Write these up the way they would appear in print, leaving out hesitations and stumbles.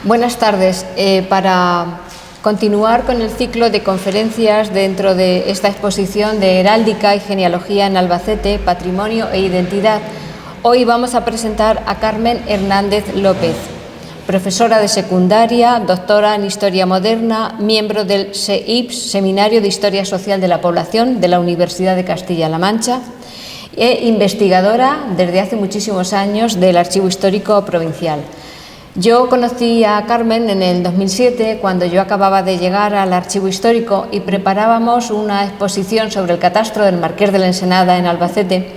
Buenas tardes. Para continuar con el ciclo de conferencias dentro de esta exposición de Heráldica y Genealogía en Albacete, Patrimonio e Identidad, hoy vamos a presentar a Carmen Hernández López, profesora de secundaria, doctora en Historia Moderna, miembro del SEIPS, Seminario de Historia Social de la Población de la Universidad de Castilla-La Mancha, e investigadora desde hace muchísimos años del Archivo Histórico Provincial. Yo conocí a Carmen en el 2007, cuando yo acababa de llegar al Archivo Histórico y preparábamos una exposición sobre el catastro del Marqués de la Ensenada en Albacete,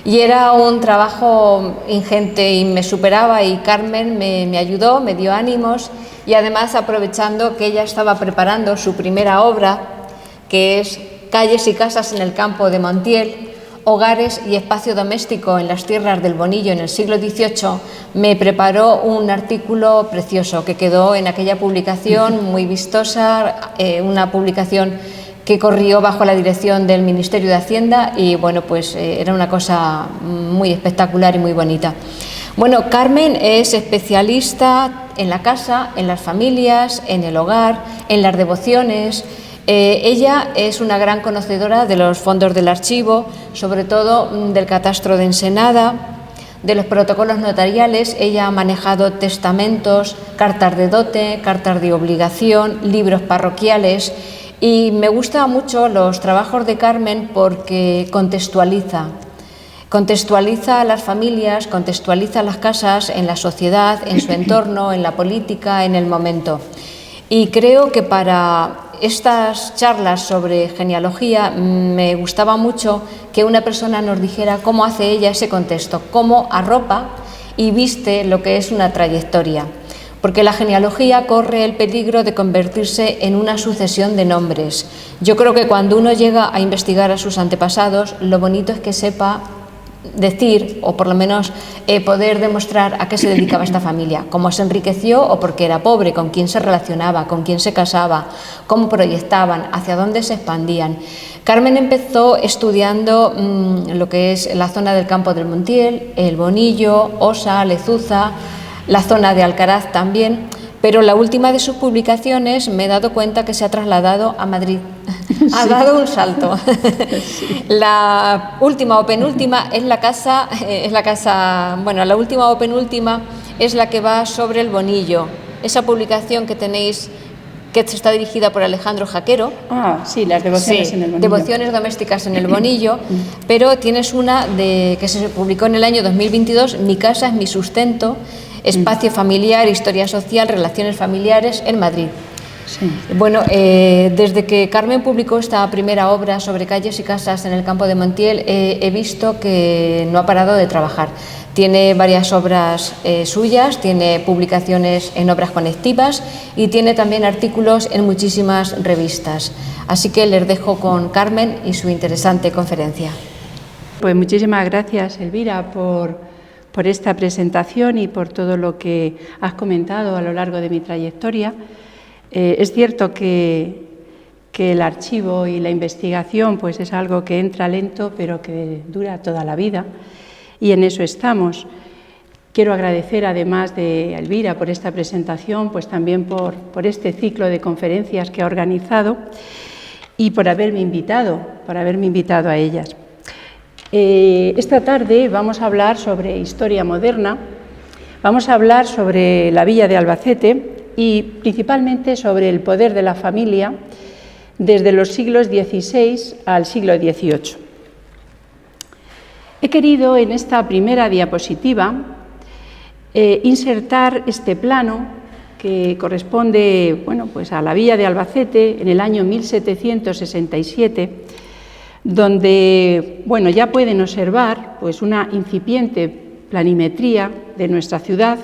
y era un trabajo ingente y me superaba, y Carmen me ayudó, me dio ánimos, y además, aprovechando que ella estaba preparando su primera obra, que es Calles y casas en el campo de Montiel, hogares y espacio doméstico en las tierras del Bonillo en el siglo XVIII, me preparó un artículo precioso que quedó en aquella publicación muy vistosa, una publicación que corrió bajo la dirección del Ministerio de Hacienda y bueno, pues era una cosa muy espectacular y muy bonita. Bueno, Carmen es especialista en la casa, en las familias, en el hogar, en las devociones. Ella es una gran conocedora de los fondos del archivo, sobre todo del catastro de Ensenada, de los protocolos notariales. Ella ha manejado testamentos, cartas de dote, cartas de obligación, libros parroquiales, y me gustan mucho los trabajos de Carmen porque contextualiza a las familias, contextualiza las casas en la sociedad, en su entorno, en la política, en el momento. Y creo que para estas charlas sobre genealogía me gustaba mucho que una persona nos dijera cómo hace ella ese contexto, cómo arropa y viste lo que es una trayectoria. Porque la genealogía corre el peligro de convertirse en una sucesión de nombres. Yo creo que cuando uno llega a investigar a sus antepasados, lo bonito es que sepa decir, o por lo menos poder demostrar a qué se dedicaba esta familia, cómo se enriqueció o porque era pobre, con quién se relacionaba, con quién se casaba, cómo proyectaban, hacia dónde se expandían. Carmen empezó estudiando lo que es la zona del campo del Montiel, el Bonillo, Osa, Lezuza, la zona de Alcaraz también, pero la última de sus publicaciones me he dado cuenta que se ha trasladado a Madrid. Ha dado un salto. Sí. La última o penúltima es la casa, bueno, la última o penúltima es la que va sobre el Bonillo. Esa publicación que tenéis, que está dirigida por Alejandro Jaquero. Ah, sí, las devociones en el Bonillo. Devociones domésticas en el Bonillo, pero tienes una que se publicó en el año 2022, Mi casa es mi sustento, espacio familiar, historia social, relaciones familiares en Madrid. Sí. Bueno, desde que Carmen publicó esta primera obra sobre calles y casas en el campo de Montiel, he visto que no ha parado de trabajar. Tiene varias obras suyas, tiene publicaciones en obras conectivas y tiene también artículos en muchísimas revistas. Así que les dejo con Carmen y su interesante conferencia. Pues muchísimas gracias, Elvira, por esta presentación y por todo lo que has comentado a lo largo de mi trayectoria. Es cierto que el archivo y la investigación pues es algo que entra lento, pero que dura toda la vida, y en eso estamos. Quiero agradecer, además de Elvira, por esta presentación, pues también por este ciclo de conferencias que ha organizado y por haberme invitado a ellas. Esta tarde vamos a hablar sobre historia moderna, vamos a hablar sobre la villa de Albacete y principalmente sobre el poder de la familia desde los siglos XVI al siglo XVIII. He querido en esta primera diapositiva insertar este plano que corresponde, bueno, pues a la villa de Albacete en el año 1767, donde, bueno, ya pueden observar pues una incipiente planimetría de nuestra ciudad,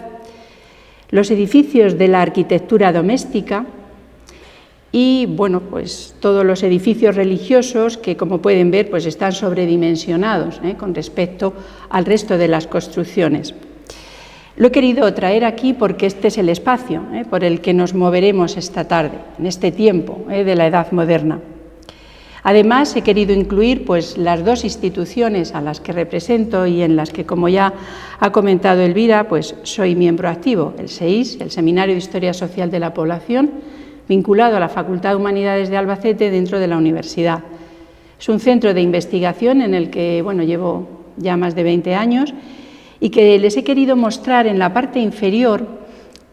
los edificios de la arquitectura doméstica y, bueno, pues todos los edificios religiosos que, como pueden ver, pues están sobredimensionados con respecto al resto de las construcciones. Lo he querido traer aquí porque este es el espacio por el que nos moveremos esta tarde, en este tiempo de la Edad Moderna. Además, he querido incluir pues, las dos instituciones a las que represento y en las que, como ya ha comentado Elvira, pues, soy miembro activo, el SEIS, el Seminario de Historia Social de la Población, vinculado a la Facultad de Humanidades de Albacete dentro de la universidad. Es un centro de investigación en el que bueno, llevo ya más de 20 años y que les he querido mostrar en la parte inferior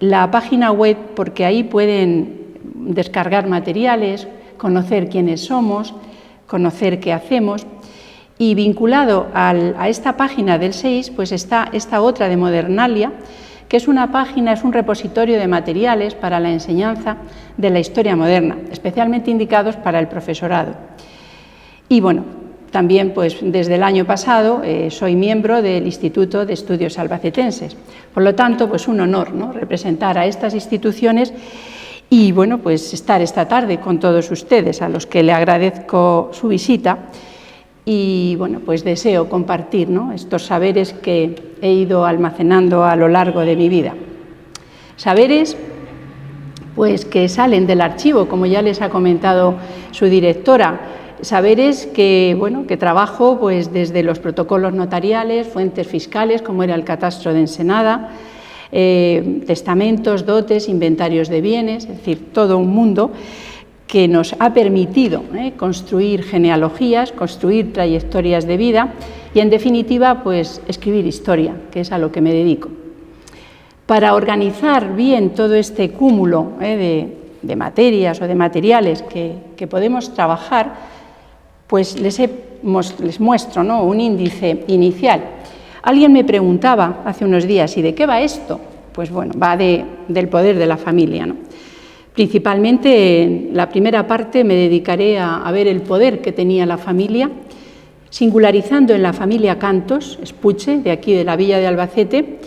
la página web, porque ahí pueden descargar materiales, conocer quiénes somos, conocer qué hacemos, y vinculado a esta página del SEIS pues está esta otra de Modernalia, que es una página, es un repositorio de materiales para la enseñanza de la historia moderna, especialmente indicados para el profesorado. Y bueno, también pues desde el año pasado soy miembro del Instituto de Estudios Albacetenses. Por lo tanto, pues un honor, ¿no?, representar a estas instituciones y bueno, pues estar esta tarde con todos ustedes, a los que le agradezco su visita y bueno, pues deseo compartir, ¿no?, estos saberes que he ido almacenando a lo largo de mi vida. Saberes pues que salen del archivo, como ya les ha comentado su directora, saberes que, bueno, que trabajo pues desde los protocolos notariales, fuentes fiscales, como era el catastro de Ensenada, testamentos, dotes, inventarios de bienes, es decir, todo un mundo que nos ha permitido construir genealogías, construir trayectorias de vida y, en definitiva, pues escribir historia, que es a lo que me dedico. Para organizar bien todo este cúmulo de materias o de materiales que podemos trabajar, pues les muestro, ¿no?, un índice inicial. Alguien me preguntaba hace unos días, ¿y de qué va esto? Pues bueno, va del poder de la familia, ¿no? Principalmente en la primera parte me dedicaré a ver el poder que tenía la familia, singularizando en la familia Cantos, Espuche, de aquí de la villa de Albacete,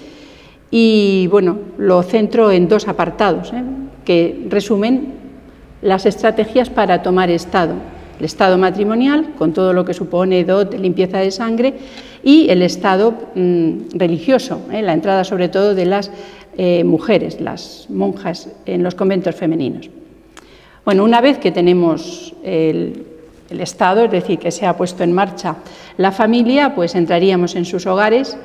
y bueno, lo centro en dos apartados, que resumen las estrategias para tomar estado. El estado matrimonial, con todo lo que supone dote, limpieza de sangre, y el estado religioso, la entrada sobre todo de las mujeres, las monjas en los conventos femeninos. Bueno, una vez que tenemos el estado, es decir, que se ha puesto en marcha la familia, pues entraríamos en sus hogares.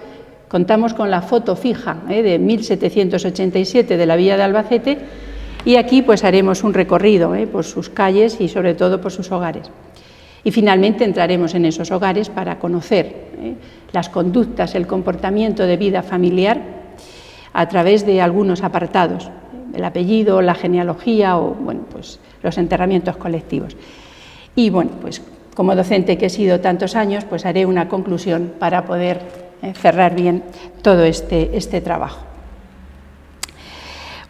Contamos con la foto fija de 1787 de la villa de Albacete, y aquí pues haremos un recorrido por sus calles y sobre todo por sus hogares. Y finalmente entraremos en esos hogares para conocer las conductas, el comportamiento de vida familiar a través de algunos apartados, el apellido, la genealogía o bueno, pues los enterramientos colectivos. Y bueno, pues como docente que he sido tantos años, pues haré una conclusión para poder cerrar bien todo este trabajo.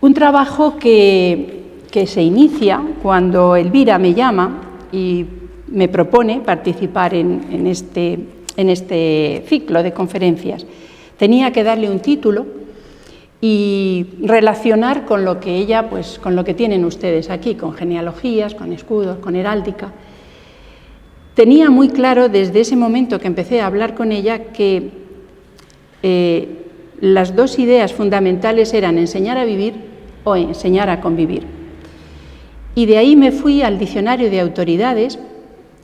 Un trabajo que se inicia cuando Elvira me llama y me propone participar en este ciclo de conferencias. Tenía que darle un título y relacionar con lo que ella, pues con lo que tienen ustedes aquí, con genealogías, con escudos, con heráldica. Tenía muy claro desde ese momento que empecé a hablar con ella que las dos ideas fundamentales eran enseñar a vivir o enseñar a convivir. Y de ahí me fui al diccionario de autoridades,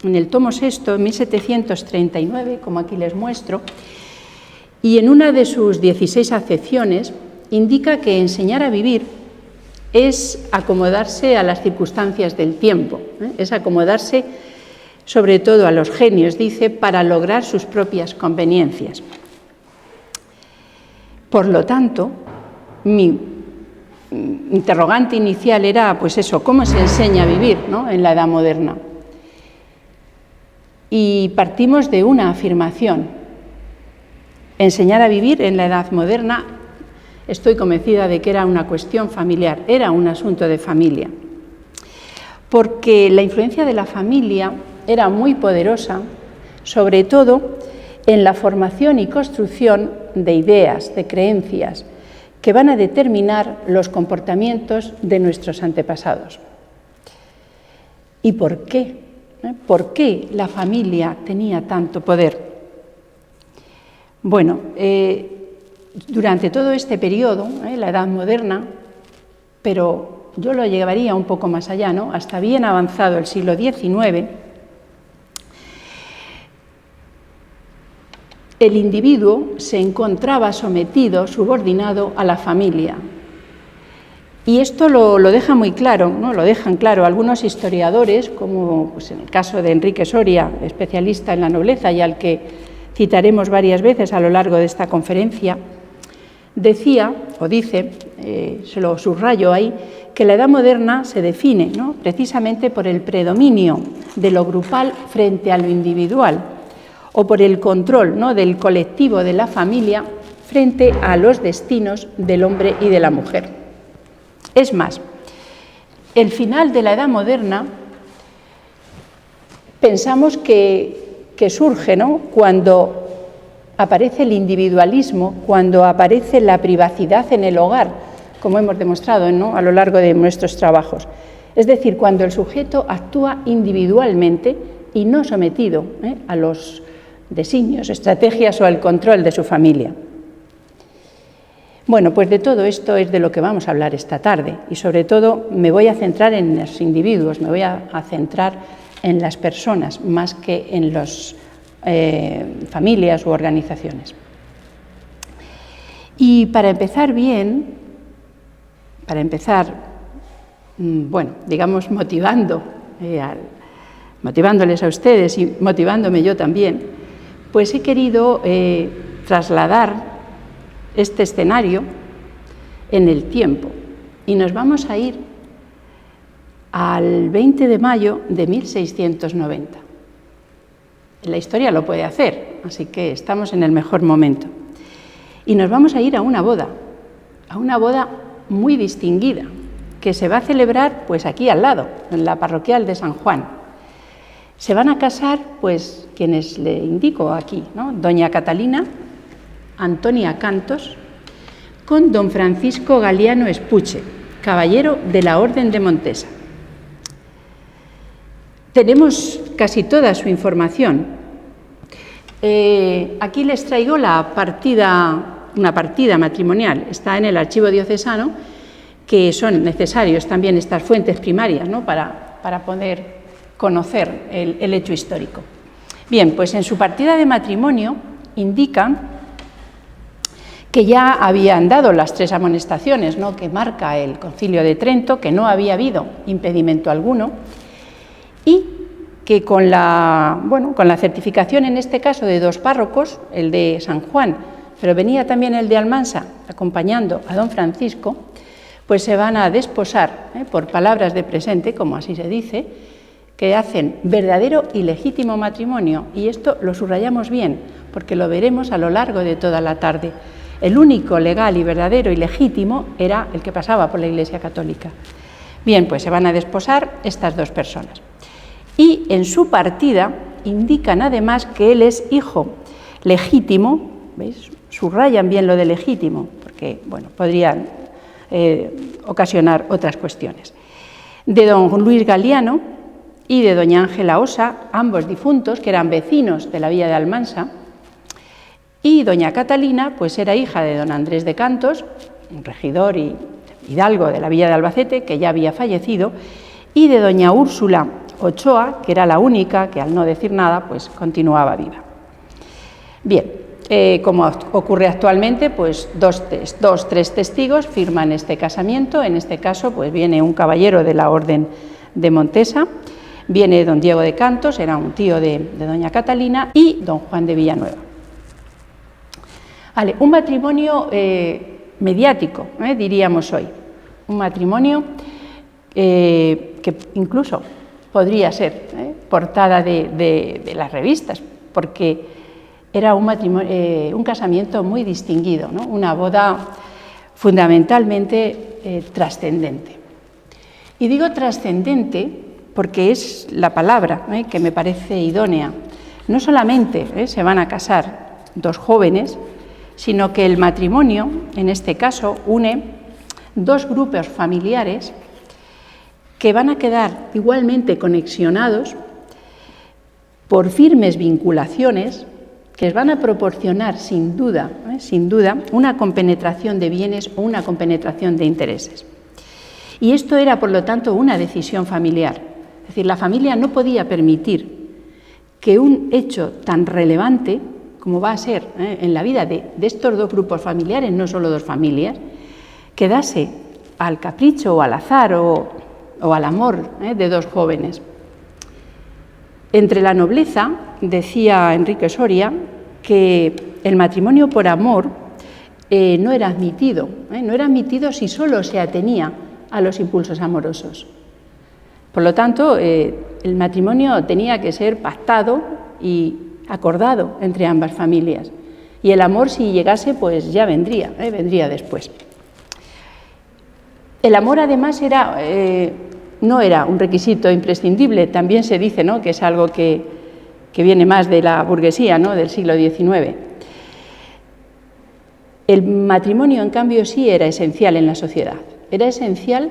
en el tomo sexto, 1739, como aquí les muestro, y en una de sus 16 acepciones indica que enseñar a vivir es acomodarse a las circunstancias del tiempo, es acomodarse sobre todo a los genios, dice, para lograr sus propias conveniencias. Por lo tanto, mi interrogante inicial era, pues eso, ¿cómo se enseña a vivir, ¿no?, en la edad moderna? Y partimos de una afirmación. Enseñar a vivir en la edad moderna, estoy convencida de que era una cuestión familiar, era un asunto de familia. Porque la influencia de la familia era muy poderosa, sobre todo en la formación y construcción de ideas, de creencias, que van a determinar los comportamientos de nuestros antepasados. ¿Y por qué? ¿Por qué la familia tenía tanto poder? Bueno, durante todo este periodo, la Edad Moderna, pero yo lo llevaría un poco más allá, ¿no?, hasta bien avanzado el siglo XIX, el individuo se encontraba sometido, subordinado a la familia. Y esto lo deja muy claro, ¿no? Lo dejan claro algunos historiadores, como pues, en el caso de Enrique Soria, especialista en la nobleza y al que citaremos varias veces a lo largo de esta conferencia, decía, o dice, se lo subrayo ahí, que la Edad Moderna se define, ¿no?, precisamente por el predominio de lo grupal frente a lo individual, o por el control, ¿no?, del colectivo de la familia frente a los destinos del hombre y de la mujer. Es más, el final de la Edad Moderna pensamos que surge, ¿no?, cuando aparece el individualismo, cuando aparece la privacidad en el hogar, como hemos demostrado, ¿no?, a lo largo de nuestros trabajos. Es decir, cuando el sujeto actúa individualmente y no sometido a los designios, estrategias o al control de su familia. Bueno, pues de todo esto es de lo que vamos a hablar esta tarde y sobre todo me voy a centrar en los individuos, me voy a centrar en las personas más que en las familias u organizaciones. Y para empezar bien, bueno, digamos motivándoles a ustedes y motivándome yo también, pues he querido trasladar este escenario en el tiempo y nos vamos a ir al 20 de mayo de 1690. La historia lo puede hacer, así que estamos en el mejor momento. Y nos vamos a ir a una boda muy distinguida, que se va a celebrar pues aquí al lado, en la parroquial de San Juan. Se van a casar, pues, quienes le indico aquí, ¿no?, doña Catalina Antonia Cantos, con don Francisco Galiano Espuche, caballero de la Orden de Montesa. Tenemos casi toda su información. Aquí les traigo una partida matrimonial. Está en el archivo diocesano, que son necesarios también estas fuentes primarias, ¿no?, para poder conocer el hecho histórico. Bien, pues en su partida de matrimonio indican que ya habían dado las 3 amonestaciones, ¿no?, que marca el Concilio de Trento, que no había habido impedimento alguno y que con la certificación en este caso de 2 párrocos, el de San Juan, pero venía también el de Almansa acompañando a don Francisco, pues se van a desposar por palabras de presente, como así se dice, que hacen verdadero y legítimo matrimonio, y esto lo subrayamos bien porque lo veremos a lo largo de toda la tarde. El único legal y verdadero y legítimo era el que pasaba por la Iglesia Católica. Bien, pues se van a desposar estas 2 personas. Y en su partida indican además que él es hijo legítimo, ¿veis? Subrayan bien lo de legítimo, porque bueno, podrían ocasionar otras cuestiones. De don Luis Galiano y de doña Ángela Osa, ambos difuntos, que eran vecinos de la villa de Almansa, y doña Catalina, pues era hija de don Andrés de Cantos, un regidor y hidalgo de la villa de Albacete, que ya había fallecido, y de doña Úrsula Ochoa, que era la única que al no decir nada, pues continuaba viva. Bien, como ocurre actualmente, pues 3 testigos firman este casamiento. En este caso, pues viene un caballero de la Orden de Montesa, viene don Diego de Cantos, era un tío de doña Catalina, y don Juan de Villanueva. Vale, un matrimonio mediático, diríamos hoy, un matrimonio que incluso podría ser portada de las revistas, porque era un casamiento muy distinguido, ¿no?, una boda fundamentalmente trascendente. Y digo trascendente porque es la palabra que me parece idónea. No solamente se van a casar 2 jóvenes, sino que el matrimonio, en este caso, une 2 grupos familiares que van a quedar igualmente conexionados por firmes vinculaciones que les van a proporcionar sin duda, una compenetración de bienes o una compenetración de intereses. Y esto era, por lo tanto, una decisión familiar. Es decir, la familia no podía permitir que un hecho tan relevante como va a ser en la vida de estos dos grupos familiares, no solo dos familias, quedase al capricho o al azar o al amor de dos jóvenes. Entre la nobleza, decía Enrique Soria, que el matrimonio por amor no era admitido si solo se atenía a los impulsos amorosos. Por lo tanto, el matrimonio tenía que ser pactado y acordado entre ambas familias. Y el amor, si llegase, pues ya vendría después. El amor, además, no era un requisito imprescindible. También se dice, ¿no?, que es algo que viene más de la burguesía, ¿no?, del siglo XIX. El matrimonio, en cambio, sí era esencial en la sociedad. Era esencial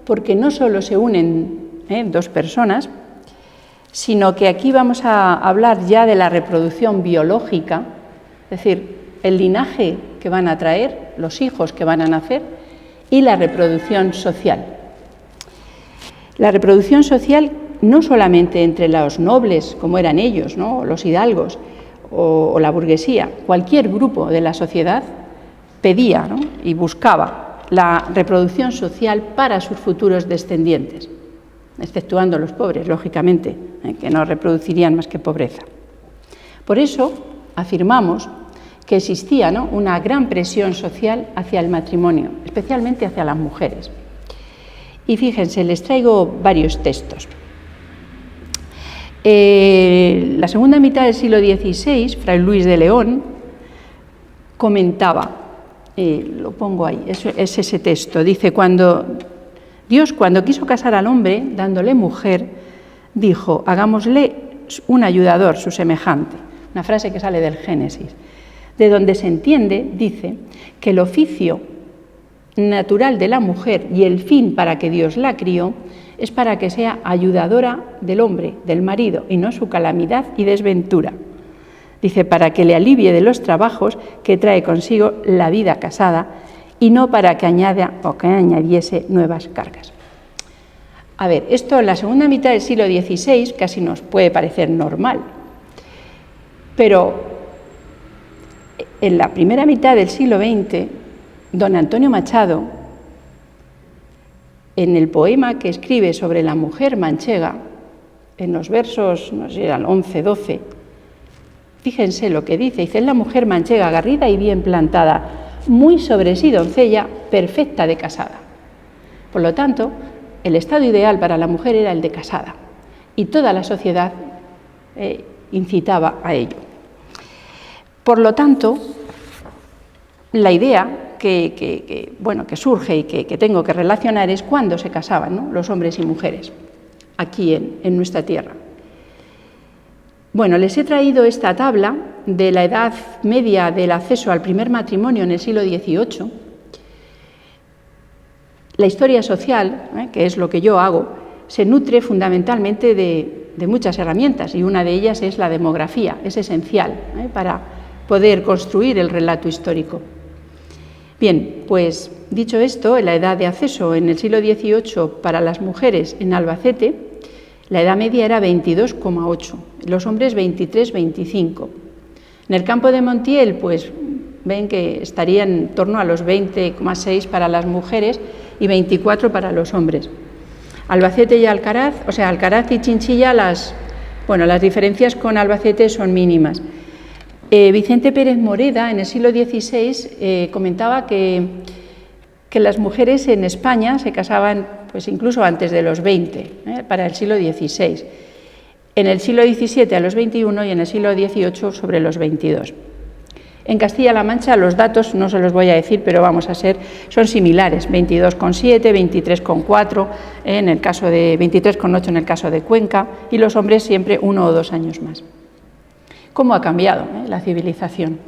porque no solo se unen dos personas, sino que aquí vamos a hablar ya de la reproducción biológica, es decir, el linaje que van a traer, los hijos que van a nacer, y la reproducción social. La reproducción social no solamente entre los nobles, como eran ellos, ¿no?, los hidalgos o la burguesía, cualquier grupo de la sociedad pedía, ¿no?, y buscaba la reproducción social para sus futuros descendientes, exceptuando los pobres, lógicamente, que no reproducirían más que pobreza. Por eso afirmamos que existía, ¿no?, una gran presión social hacia el matrimonio, especialmente hacia las mujeres. Y fíjense, les traigo varios textos. La segunda mitad del siglo XVI, Fray Luis de León comentaba, lo pongo ahí, es ese texto, dice: Dios, cuando quiso casar al hombre, dándole mujer, dijo: hagámosle un ayudador, su semejante. Una frase que sale del Génesis. De donde se entiende, dice, que el oficio natural de la mujer y el fin para que Dios la crió es para que sea ayudadora del hombre, del marido, y no su calamidad y desventura. Dice, para que le alivie de los trabajos que trae consigo la vida casada y no para que añada o que añadiese nuevas cargas. A ver, esto en la segunda mitad del siglo XVI casi nos puede parecer normal, pero en la primera mitad del siglo XX, don Antonio Machado, en el poema que escribe sobre la mujer manchega, en los versos, no sé, eran 11, 12, fíjense lo que dice, es la mujer manchega, garrida y bien plantada, muy sobre sí doncella, perfecta de casada. Por lo tanto, el estado ideal para la mujer era el de casada, y toda la sociedad incitaba a ello. Por lo tanto, la idea que surge y que tengo que relacionar es cuándo se casaban, ¿no?, los hombres y mujeres aquí en nuestra tierra. Bueno, les he traído esta tabla de la edad media del acceso al primer matrimonio en el siglo XVIII. La historia social, que es lo que yo hago, se nutre fundamentalmente de muchas herramientas, y una de ellas es la demografía, es esencial para poder construir el relato histórico. Bien, pues dicho esto, la edad de acceso en el siglo XVIII para las mujeres en Albacete, la edad media era 22,8, los hombres 23,25. En el campo de Montiel, pues ven que estaría en torno a los 20,6 para las mujeres y 24 para los hombres. Albacete y Alcaraz, o sea, Alcaraz y Chinchilla, las diferencias con Albacete son mínimas. Vicente Pérez Moreda, en el siglo XVI, comentaba que las mujeres en España se casaban pues incluso antes de los 20, para el siglo XVI. En el siglo XVII a los 21 y en el siglo XVIII sobre los 22. En Castilla-La Mancha los datos no se los voy a decir, pero son similares, 22,7, 23,4 en el caso de 23,8 en el caso de Cuenca, y los hombres siempre 1 o 2 años más. ¿Cómo ha cambiado la civilización?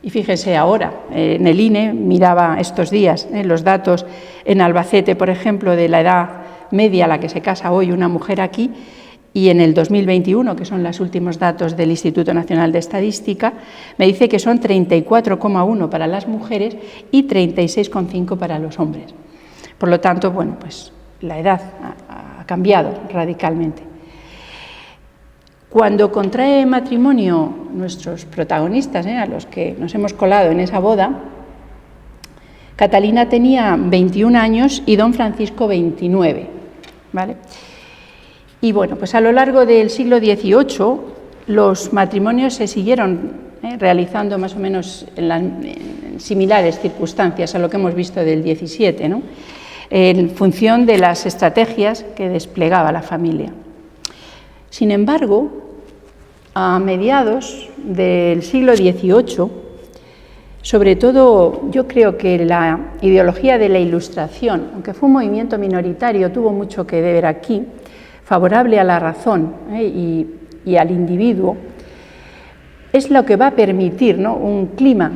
Y fíjense ahora, en el INE miraba estos días los datos en Albacete, por ejemplo, de la edad media a la que se casa hoy una mujer aquí, y en el 2021, que son los últimos datos del Instituto Nacional de Estadística, me dice que son 34,1 para las mujeres y 36,5 para los hombres. Por lo tanto, pues la edad ha cambiado radicalmente. Cuando contrae matrimonio nuestros protagonistas, a los que nos hemos colado en esa boda, Catalina tenía 21 años y don Francisco 29, ¿vale? Y bueno, pues a lo largo del siglo XVIII los matrimonios se siguieron realizando más o menos en similares circunstancias a lo que hemos visto del XVII, ¿no? En función de las estrategias que desplegaba la familia. Sin embargo, a mediados del siglo XVIII, sobre todo yo creo que la ideología de la Ilustración, aunque fue un movimiento minoritario, tuvo mucho que ver aquí, favorable a la razón y al individuo, es lo que va a permitir, ¿no?, un clima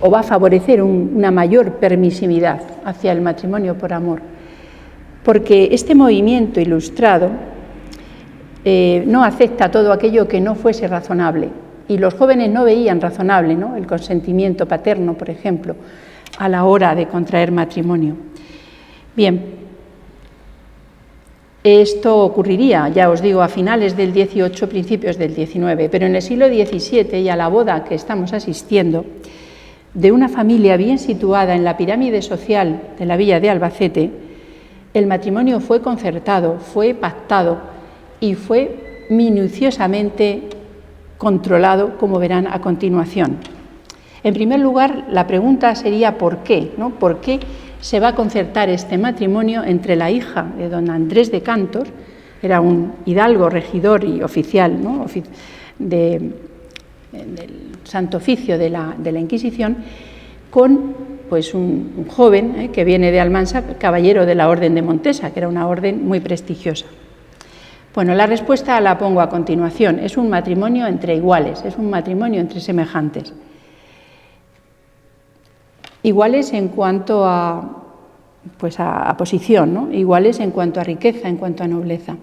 o va a favorecer una mayor permisividad hacia el matrimonio por amor, porque este movimiento ilustrado no acepta todo aquello que no fuese razonable, y los jóvenes no veían razonable, ¿no?, el consentimiento paterno, por ejemplo, a la hora de contraer matrimonio. Bien, esto ocurriría, ya os digo, a finales del XVIII, principios del XIX, pero en el siglo XVII y a la boda que estamos asistiendo, de una familia bien situada en la pirámide social de la villa de Albacete, el matrimonio fue concertado, fue pactado y fue minuciosamente controlado, como verán a continuación. En primer lugar, la pregunta sería ¿por qué?, ¿no? ¿Por qué se va a concertar este matrimonio entre la hija de don Andrés de Cantos, era un hidalgo, regidor y oficial, ¿no?, del Santo Oficio de la Inquisición, con pues un joven que viene de Almansa, caballero de la Orden de Montesa, que era una orden muy prestigiosa? Bueno, la respuesta la pongo a continuación. Es un matrimonio entre iguales, es un matrimonio entre semejantes. Iguales en cuanto a posición, ¿no?, iguales en cuanto a riqueza, en cuanto a nobleza.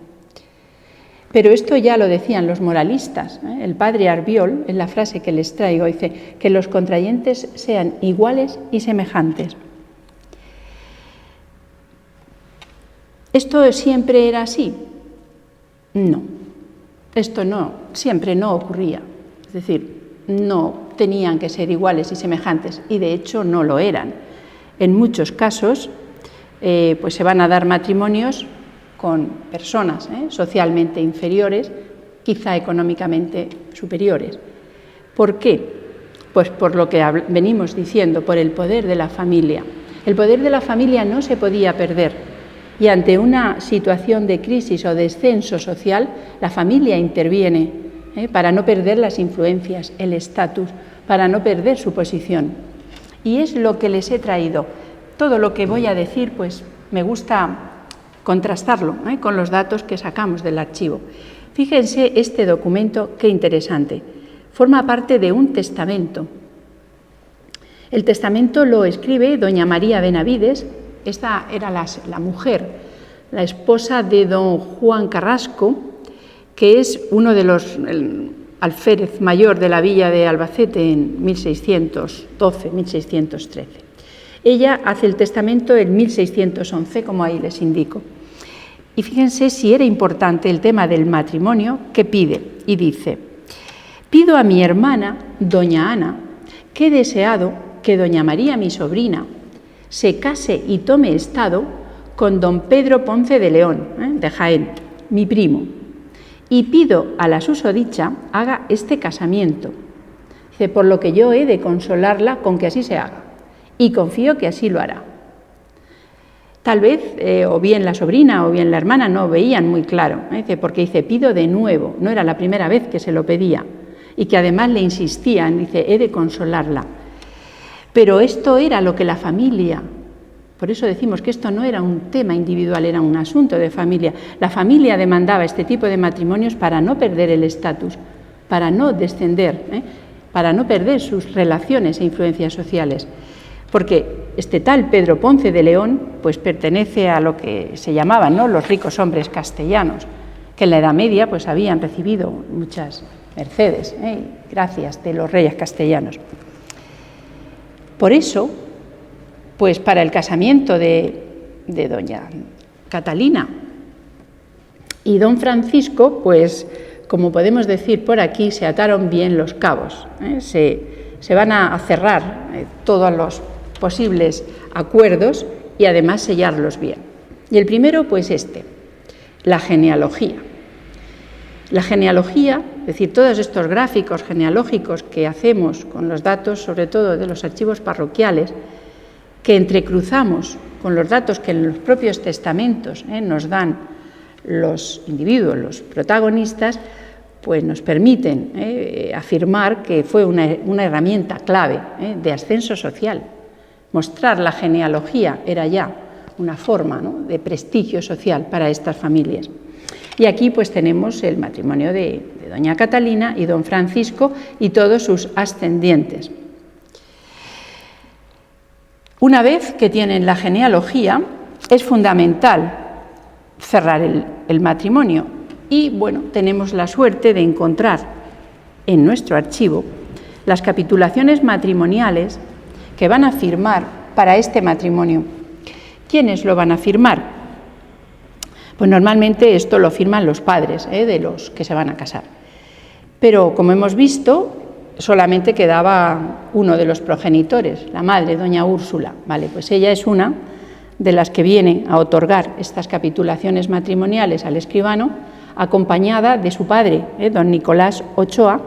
Pero esto ya lo decían los moralistas, ¿eh? El padre Arbiol, en la frase que les traigo, dice que los contrayentes sean iguales y semejantes. ¿Esto siempre era así? No, esto siempre no ocurría. Es decir, no tenían que ser iguales y semejantes, y de hecho no lo eran. En muchos casos pues se van a dar matrimonios con personas socialmente inferiores, quizá económicamente superiores. ¿Por qué? Pues por lo que venimos diciendo, por el poder de la familia. El poder de la familia no se podía perder, y ante una situación de crisis o descenso social, la familia interviene para no perder las influencias, el estatus, para no perder su posición. Y es lo que les he traído. Todo lo que voy a decir, pues me gusta contrastarlo con los datos que sacamos del archivo. Fíjense este documento, qué interesante. Forma parte de un testamento. El testamento lo escribe doña María Benavides. Esta era la mujer, la esposa de don Juan Carrasco, que es uno de los alférez mayor de la villa de Albacete en 1612, 1613. Ella hace el testamento en 1611, como ahí les indico. Y fíjense si era importante el tema del matrimonio, que pide, y dice: pido a mi hermana, doña Ana, que he deseado que doña María, mi sobrina, se case y tome estado con don Pedro Ponce de León, de Jaén, mi primo, y pido a la susodicha haga este casamiento. Dice, por lo que yo he de consolarla con que así se haga, y confío que así lo hará. Tal vez o bien la sobrina o bien la hermana no veían muy claro, porque dice, pido de nuevo, no era la primera vez que se lo pedía, y que además le insistían, dice, he de consolarla. Pero esto era lo que la familia, por eso decimos que esto no era un tema individual, era un asunto de familia. La familia demandaba este tipo de matrimonios para no perder el estatus, para no descender, para no perder sus relaciones e influencias sociales. Porque este tal Pedro Ponce de León pues pertenece a lo que se llamaban, ¿no?, los ricos hombres castellanos, que en la Edad Media pues habían recibido muchas mercedes, gracias de los reyes castellanos. Por eso, pues para el casamiento de doña Catalina Y don Francisco, pues, como podemos decir por aquí, se ataron bien los cabos, se van a cerrar todos los posibles acuerdos y además sellarlos bien. Y el primero, pues la genealogía. La genealogía, es decir, todos estos gráficos genealógicos que hacemos con los datos, sobre todo de los archivos parroquiales, que entrecruzamos con los datos que en los propios testamentos nos dan los individuos, los protagonistas, pues nos permiten afirmar que fue una herramienta clave de ascenso social. Mostrar la genealogía era ya una forma, ¿no?, de prestigio social para estas familias. Y aquí pues tenemos el matrimonio de doña Catalina y don Francisco y todos sus ascendientes. Una vez que tienen la genealogía, es fundamental cerrar el matrimonio y, bueno, tenemos la suerte de encontrar en nuestro archivo las capitulaciones matrimoniales que van a firmar para este matrimonio. ¿Quiénes lo van a firmar? Pues normalmente esto lo firman los padres de los que se van a casar. Pero, como hemos visto, solamente quedaba uno de los progenitores, la madre, doña Úrsula. Vale, pues ella es una de las que viene a otorgar estas capitulaciones matrimoniales al escribano, acompañada de su padre, don Nicolás Ochoa,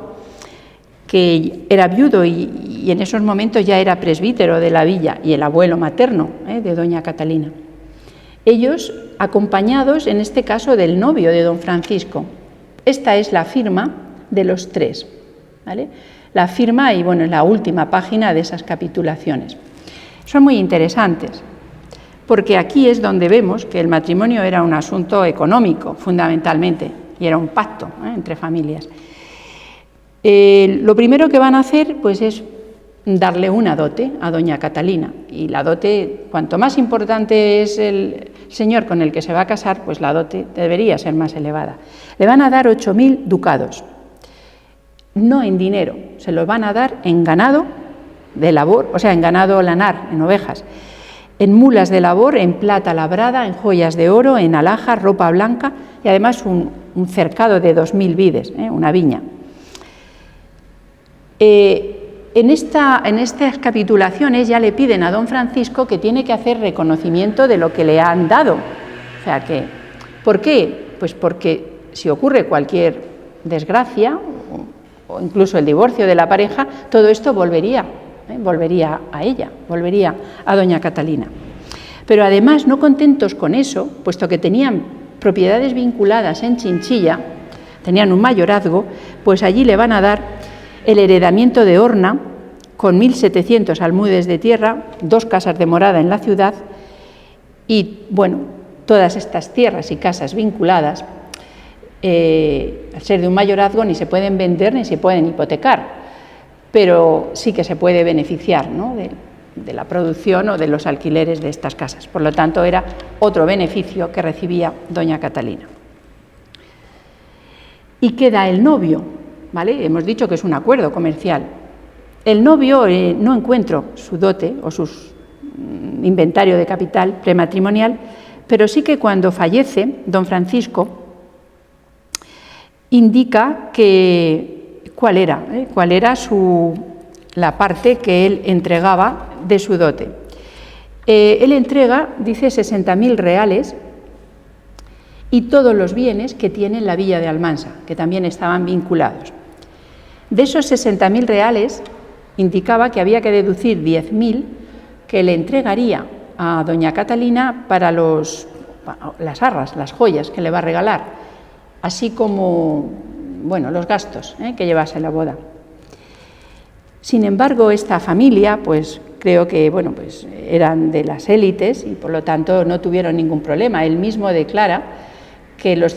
que era viudo y en esos momentos ya era presbítero de la villa, y el abuelo materno de doña Catalina. Ellos acompañados, en este caso, del novio de don Francisco. Esta es la firma de los tres, ¿vale? La firma y, bueno, es la última página de esas capitulaciones. Son muy interesantes, porque aquí es donde vemos que el matrimonio era un asunto económico, fundamentalmente, y era un pacto entre familias. Lo primero que van a hacer, pues, es darle una dote a doña Catalina, y la dote, cuanto más importante es el señor con el que se va a casar, pues la dote debería ser más elevada. Le van a dar 8.000 ducados, no en dinero, se los van a dar en ganado de labor, o sea, en ganado lanar, en ovejas, en mulas de labor, en plata labrada, en joyas de oro, en alhajas, ropa blanca y además un cercado de 2.000 vides, una viña. En estas capitulaciones ya le piden a don Francisco que tiene que hacer reconocimiento de lo que le han dado. O sea que, ¿por qué? Pues porque si ocurre cualquier desgracia o incluso el divorcio de la pareja, todo esto volvería a ella, volvería a doña Catalina. Pero además, no contentos con eso, puesto que tenían propiedades vinculadas en Chinchilla, tenían un mayorazgo, pues allí le van a dar el heredamiento de Horna, con 1.700 almudes de tierra, 2 casas de morada en la ciudad y, bueno, todas estas tierras y casas vinculadas, al ser de un mayorazgo, ni se pueden vender ni se pueden hipotecar, pero sí que se puede beneficiar, ¿no?, de la producción o de los alquileres de estas casas. Por lo tanto, era otro beneficio que recibía doña Catalina. Y queda el novio, ¿vale? Hemos dicho que es un acuerdo comercial. El novio no encuentro su dote o su inventario de capital prematrimonial, pero sí que cuando fallece don Francisco indica cuál era la parte que él entregaba de su dote. Él entrega, dice, 60.000 reales y todos los bienes que tiene en la villa de Almansa, que también estaban vinculados. De esos 60.000 reales, indicaba que había que deducir 10.000 que le entregaría a doña Catalina para las arras, las joyas que le va a regalar, así como, bueno, los gastos que llevase la boda. Sin embargo, esta familia, pues creo que, bueno, pues eran de las élites y por lo tanto no tuvieron ningún problema. Él mismo declara que los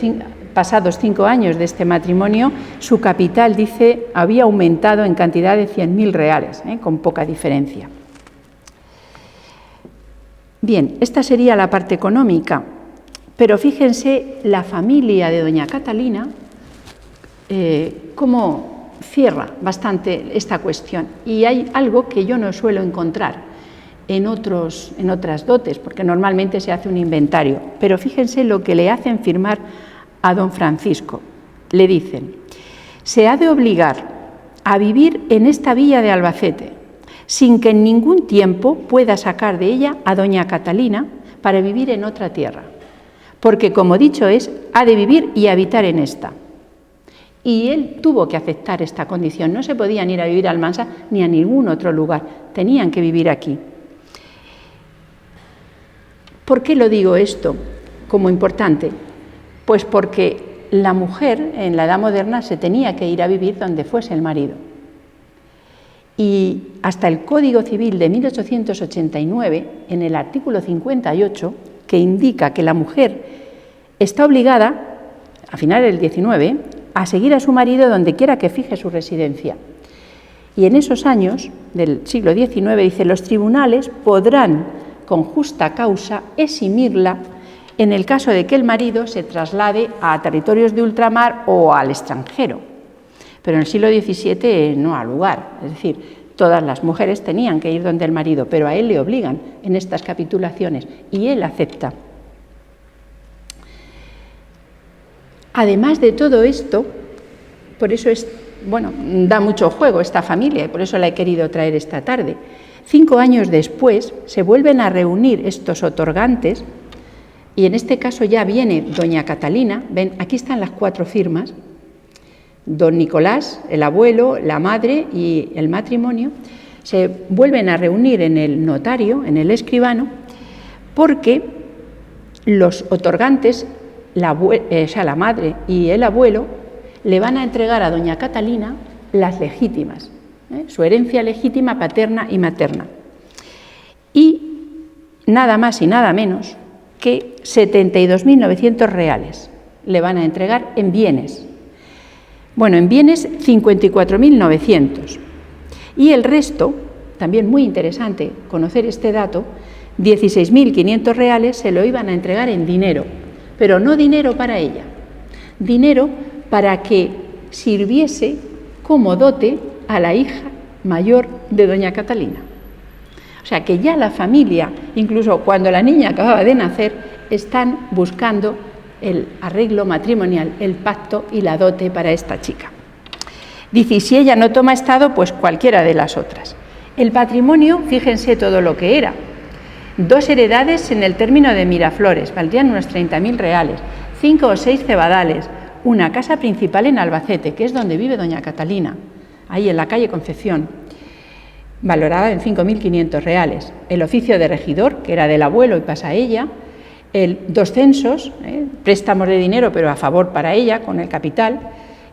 pasados 5 años de este matrimonio, su capital, dice, había aumentado en cantidad de 100.000 reales, con poca diferencia. Bien, esta sería la parte económica, pero fíjense la familia de doña Catalina, cómo cierra bastante esta cuestión. Y hay algo que yo no suelo encontrar en otras dotes, porque normalmente se hace un inventario, pero fíjense lo que le hacen firmar a don Francisco. Le dicen: se ha de obligar a vivir en esta villa de Albacete, sin que en ningún tiempo pueda sacar de ella a doña Catalina para vivir en otra tierra, porque, como dicho es, ha de vivir y habitar en esta. Y él tuvo que aceptar esta condición. No se podían ir a vivir a Almansa ni a ningún otro lugar, tenían que vivir aquí. ¿Por qué lo digo esto como importante? Pues porque la mujer en la edad moderna se tenía que ir a vivir donde fuese el marido. Y hasta el Código Civil de 1889, en el artículo 58, que indica que la mujer está obligada, a finales del 19, a seguir a su marido donde quiera que fije su residencia. Y en esos años del siglo XIX dice: los tribunales podrán, con justa causa, eximirla en el caso de que el marido se traslade a territorios de ultramar o al extranjero. Pero en el siglo XVII no ha lugar, es decir, todas las mujeres tenían que ir donde el marido, pero a él le obligan en estas capitulaciones y él acepta. Además de todo esto, por eso da mucho juego esta familia y por eso la he querido traer esta tarde. 5 años después se vuelven a reunir estos otorgantes y en este caso ya viene doña Catalina. Ven, aquí están las 4 firmas. Don Nicolás, el abuelo, la madre y el matrimonio se vuelven a reunir en el notario, en el escribano, porque los otorgantes, la madre y el abuelo, le van a entregar a doña Catalina las legítimas, su herencia legítima paterna y materna. Y nada más y nada menos que 72.900 reales le van a entregar en bienes. Bueno, en bienes 54.900. Y el resto, también muy interesante conocer este dato, 16.500 reales se lo iban a entregar en dinero, pero no dinero para ella, dinero para que sirviese como dote a la hija mayor de doña Catalina. O sea que ya la familia, incluso cuando la niña acababa de nacer, están buscando el arreglo matrimonial, el pacto y la dote para esta chica. Dice, y si ella no toma estado, pues cualquiera de las otras. El patrimonio, fíjense todo lo que era. 2 heredades en el término de Miraflores, valdrían unos 30.000 reales, 5 o 6 cebadales, una casa principal en Albacete, que es donde vive doña Catalina, ahí en la calle Concepción, valorada en 5.500 reales. El oficio de regidor, que era del abuelo y pasa a ella, 2 censos, préstamos de dinero, pero a favor para ella, con el capital,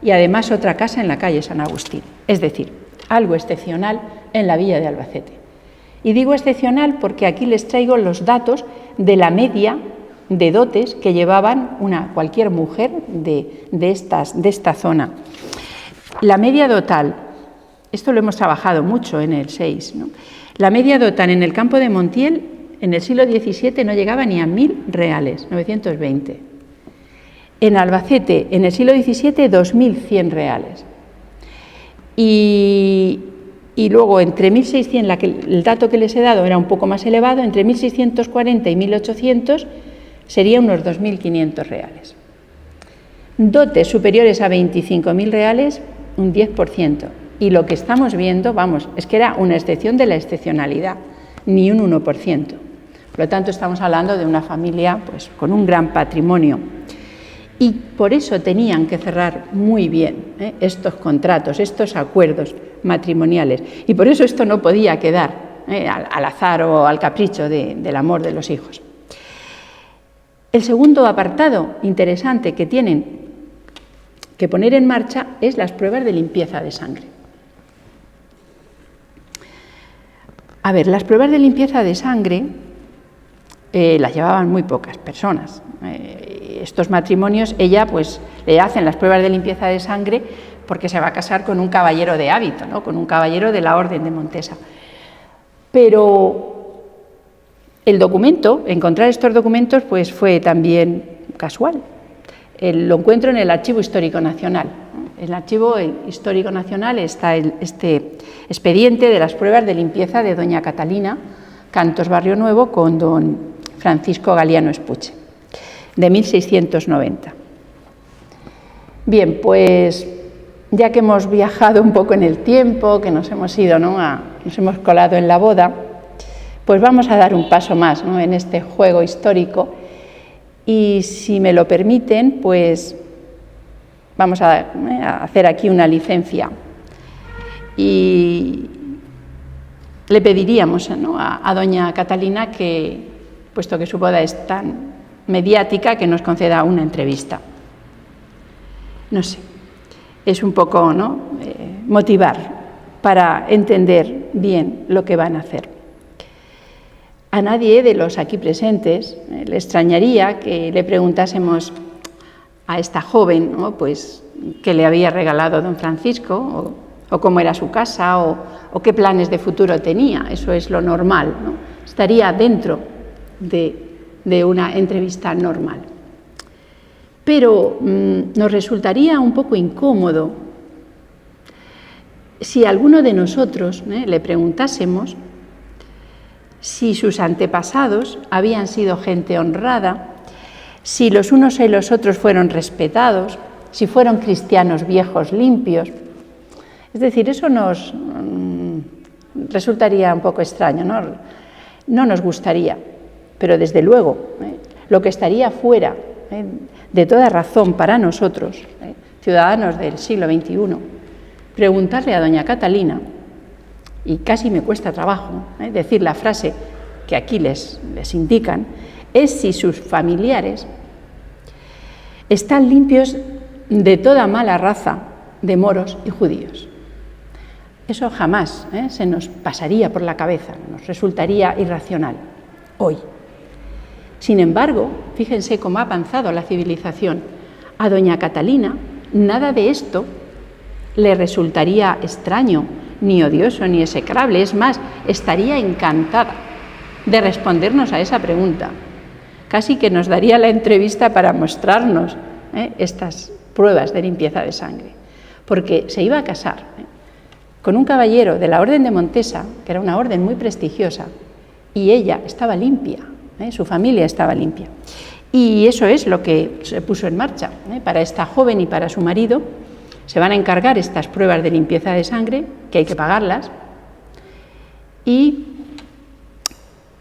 y además otra casa en la calle San Agustín. Es decir, algo excepcional en la villa de Albacete. Y digo excepcional porque aquí les traigo los datos de la media de dotes que llevaban cualquier mujer de esta zona. La media dotal, esto lo hemos trabajado mucho en el 6, ¿no? La media dotal en el campo de Montiel en el siglo XVII no llegaba ni a 1.000 reales, 920. En Albacete, en el siglo XVII, 2.100 reales. Y luego, entre 1.600, el dato que les he dado era un poco más elevado, entre 1.640 y 1.800 sería unos 2.500 reales. Dotes superiores a 25.000 reales, un 10%. Y lo que estamos viendo, es que era una excepción de la excepcionalidad, ni un 1%. Por lo tanto, estamos hablando de una familia con un gran patrimonio. Y por eso tenían que cerrar muy bien estos contratos, estos acuerdos matrimoniales. Y por eso esto no podía quedar al azar o al capricho del amor de los hijos. El segundo apartado interesante que tienen que poner en marcha es las pruebas de limpieza de sangre. A ver, las pruebas de limpieza de sangre las llevaban muy pocas personas. Estos matrimonios, ella le hacen las pruebas de limpieza de sangre porque se va a casar con un caballero de hábito, ¿no? Con un caballero de la Orden de Montesa. Pero encontrar estos documentos fue también casual. Lo encuentro en el Archivo Histórico Nacional. En el Archivo Histórico Nacional está este expediente de las pruebas de limpieza de doña Catalina Cantos Barrio Nuevo con don Francisco Galiano Espuche, de 1690. Bien, pues ya que hemos viajado un poco en el tiempo, que nos hemos ido, ¿no? Nos hemos colado en la boda, pues vamos a dar un paso más, ¿no? En este juego histórico. Y si me lo permiten, pues vamos a hacer aquí una licencia. Y le pediríamos, ¿no? a doña Catalina que, puesto que su boda es tan mediática, que nos conceda una entrevista. No sé, es un poco, ¿no? Motivar para entender bien lo que van a hacer. A nadie de los aquí presentes le extrañaría que le preguntásemos a esta joven, ¿no? Pues qué le había regalado don Francisco, o cómo era su casa, o qué planes de futuro tenía. Eso es lo normal, ¿no? Estaría dentro de una entrevista normal. Pero nos resultaría un poco incómodo si a alguno de nosotros le preguntásemos si sus antepasados habían sido gente honrada, si los unos y los otros fueron respetados, si fueron cristianos viejos limpios. Es decir, eso nos resultaría un poco extraño, no nos gustaría, pero desde luego lo que estaría fuera de toda razón para nosotros, ciudadanos del siglo XXI, preguntarle a doña Catalina, y casi me cuesta trabajo decir la frase que aquí les indican, es si sus familiares están limpios de toda mala raza de moros y judíos. Eso jamás se nos pasaría por la cabeza, nos resultaría irracional hoy. Sin embargo, fíjense cómo ha avanzado la civilización. A doña Catalina nada de esto le resultaría extraño, ni odioso, ni execrable. Es más, estaría encantada de respondernos a esa pregunta. Casi que nos daría la entrevista para mostrarnos estas pruebas de limpieza de sangre. Porque se iba a casar con un caballero de la Orden de Montesa, que era una orden muy prestigiosa, y ella estaba limpia, su familia estaba limpia. Y eso es lo que se puso en marcha. Para esta joven y para su marido se van a encargar estas pruebas de limpieza de sangre, que hay que pagarlas, y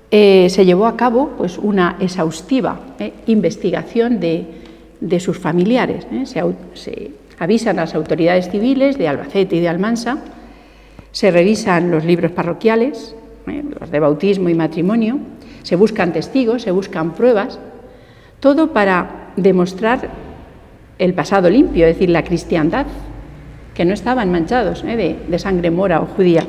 se llevó a cabo pues, una exhaustiva investigación de sus familiares. Se avisan a las autoridades civiles de Albacete y de Almansa, se revisan los libros parroquiales, los de bautismo y matrimonio, se buscan testigos, se buscan pruebas, todo para demostrar el pasado limpio, es decir, la cristiandad, que no estaban manchados de sangre mora o judía.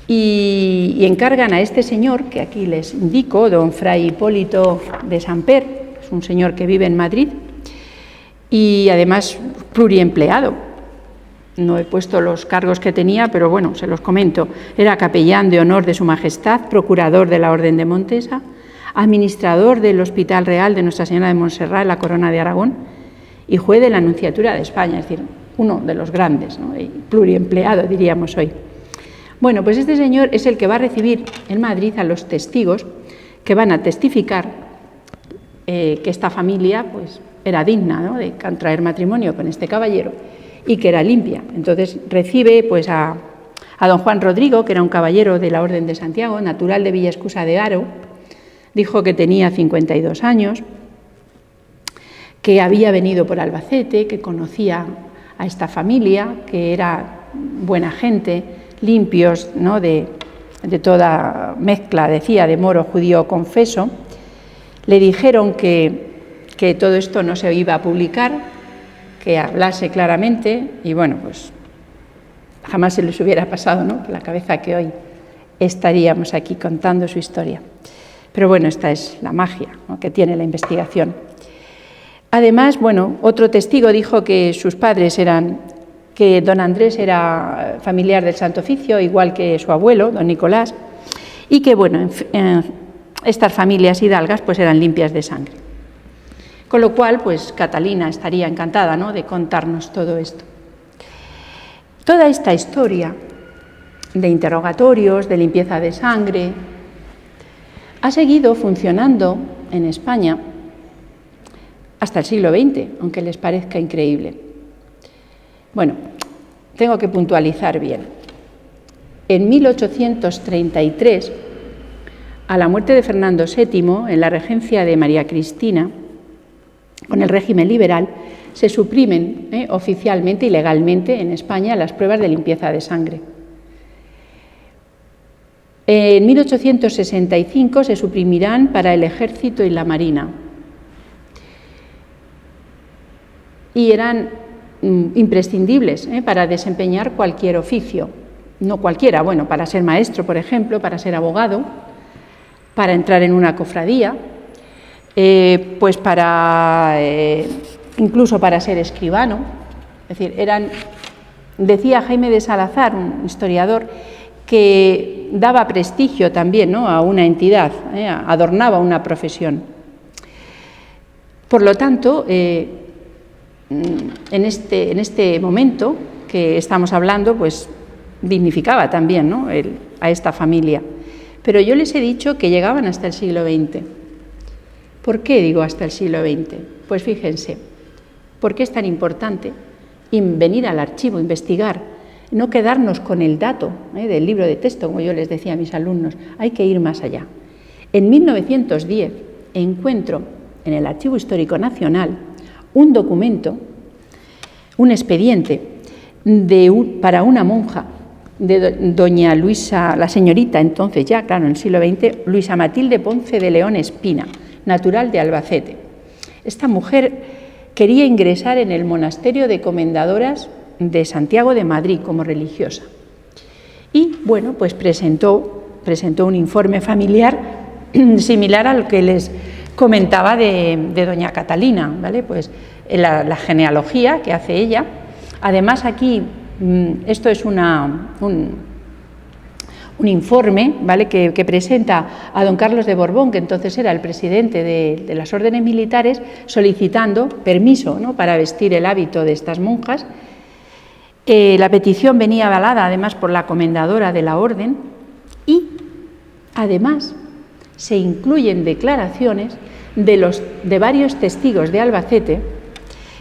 Y encargan a este señor, que aquí les indico, don Fray Hipólito de Samper, es un señor que vive en Madrid, y además pluriempleado. No he puesto los cargos que tenía, pero bueno, se los comento. Era capellán de honor de Su Majestad, procurador de la Orden de Montesa, administrador del Hospital Real de Nuestra Señora de Montserrat en la Corona de Aragón y juez de la Nunciatura de España, es decir, uno de los grandes, ¿no? Y pluriempleado, diríamos hoy. Bueno, pues este señor es el que va a recibir en Madrid a los testigos que van a testificar que esta familia pues, era digna, ¿no? De contraer matrimonio con este caballero y que era limpia. Entonces recibe pues, a don Juan Rodrigo, que era un caballero de la Orden de Santiago, natural de Villaescusa de Haro. Dijo que tenía 52 años, que había venido por Albacete, que conocía a esta familia, que era buena gente, limpios, ¿no? de toda mezcla, decía, de moro, judío, confeso. Le dijeron que todo esto no se iba a publicar, que hablase claramente, y bueno, pues jamás se les hubiera pasado, ¿no? por la cabeza que hoy estaríamos aquí contando su historia. Pero bueno, esta es la magia, ¿no? que tiene la investigación. Además, bueno, otro testigo dijo que sus padres que don Andrés era familiar del Santo Oficio, igual que su abuelo, don Nicolás, y que, bueno, estas familias hidalgas pues eran limpias de sangre. Con lo cual, pues Catalina estaría encantada, ¿no? de contarnos todo esto. Toda esta historia de interrogatorios, de limpieza de sangre, ha seguido funcionando en España hasta el siglo XX, aunque les parezca increíble. Bueno, tengo que puntualizar bien. En 1833, a la muerte de Fernando VII, en la regencia de María Cristina, con el régimen liberal, se suprimen oficialmente y legalmente en España las pruebas de limpieza de sangre. En 1865 se suprimirán para el Ejército y la Marina. Y eran imprescindibles para desempeñar cualquier oficio. No cualquiera, bueno, para ser maestro, por ejemplo, para ser abogado, para entrar en una cofradía, pues para incluso para ser escribano. Es decir, decía Jaime de Salazar, un historiador, que daba prestigio también, ¿no?, a una entidad, adornaba una profesión. Por lo tanto, en este momento que estamos hablando, pues dignificaba también, ¿no?, a esta familia. Pero yo les he dicho que llegaban hasta el siglo XX. ¿Por qué digo hasta el siglo XX? Pues fíjense, ¿por qué es tan importante venir al archivo, investigar, no quedarnos con el dato del libro de texto, como yo les decía a mis alumnos? Hay que ir más allá. En 1910 encuentro en el Archivo Histórico Nacional un documento, un expediente para una monja de doña Luisa, la señorita entonces ya, claro, en el siglo XX, Luisa Matilde Ponce de León Espina, natural de Albacete. Esta mujer quería ingresar en el monasterio de Comendadoras de Santiago de Madrid como religiosa. Y, bueno, pues presentó un informe familiar similar al que les comentaba de doña Catalina, ¿vale? Pues la genealogía que hace ella. Además, aquí, esto es un informe, ¿vale?, que presenta a don Carlos de Borbón, que entonces era el presidente de las órdenes militares, solicitando permiso, ¿no?, para vestir el hábito de estas monjas. La petición venía avalada además por la comendadora de la orden y además se incluyen declaraciones de varios testigos de Albacete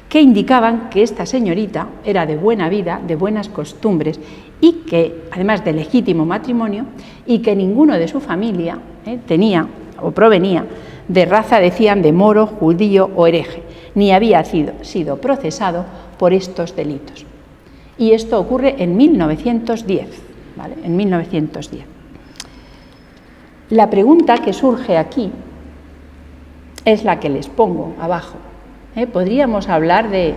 que indicaban que esta señorita era de buena vida, de buenas costumbres y que, además de legítimo matrimonio, y que ninguno de su familia tenía o provenía de raza, decían, de moro, judío o hereje, ni había sido procesado por estos delitos. Y esto ocurre en 1910, ¿vale? En 1910. La pregunta que surge aquí es la que les pongo abajo. ¿Podríamos hablar de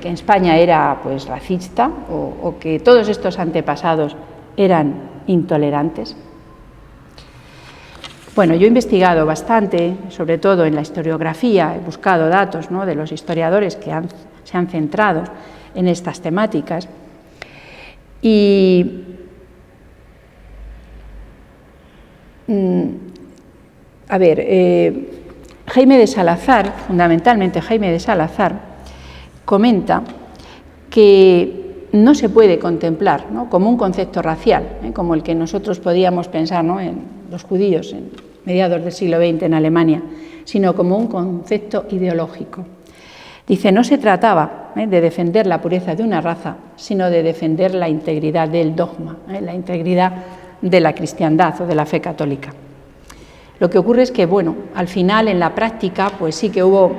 que España era, pues, racista o que todos estos antepasados eran intolerantes? Bueno, yo he investigado bastante, sobre todo en la historiografía, he buscado datos, ¿no?, de los historiadores que se han centrado en estas temáticas y Jaime de Salazar, fundamentalmente Jaime de Salazar, comenta que no se puede contemplar, ¿no?, como un concepto racial, como el que nosotros podíamos pensar, ¿no?, en los judíos en mediados del siglo XX en Alemania, sino como un concepto ideológico. Dice, no se trataba de defender la pureza de una raza, sino de defender la integridad del dogma, la integridad de la cristiandad o de la fe católica. Lo que ocurre es que, bueno, al final, en la práctica, pues sí que hubo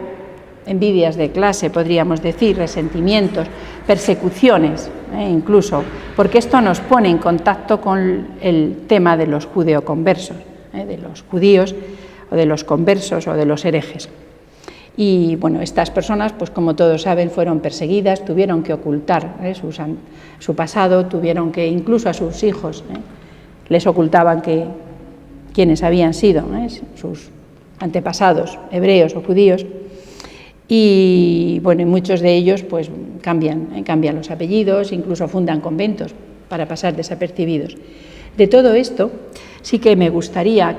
envidias de clase, podríamos decir, resentimientos, persecuciones, incluso, porque esto nos pone en contacto con el tema de los judeoconversos, de los judíos o de los conversos o de los herejes. Y, bueno, estas personas, pues como todos saben, fueron perseguidas, tuvieron que ocultar su pasado, tuvieron que, incluso a sus hijos, les ocultaban quiénes habían sido sus antepasados hebreos o judíos. Y, bueno, muchos de ellos pues cambian los apellidos, incluso fundan conventos para pasar desapercibidos. De todo esto sí que me gustaría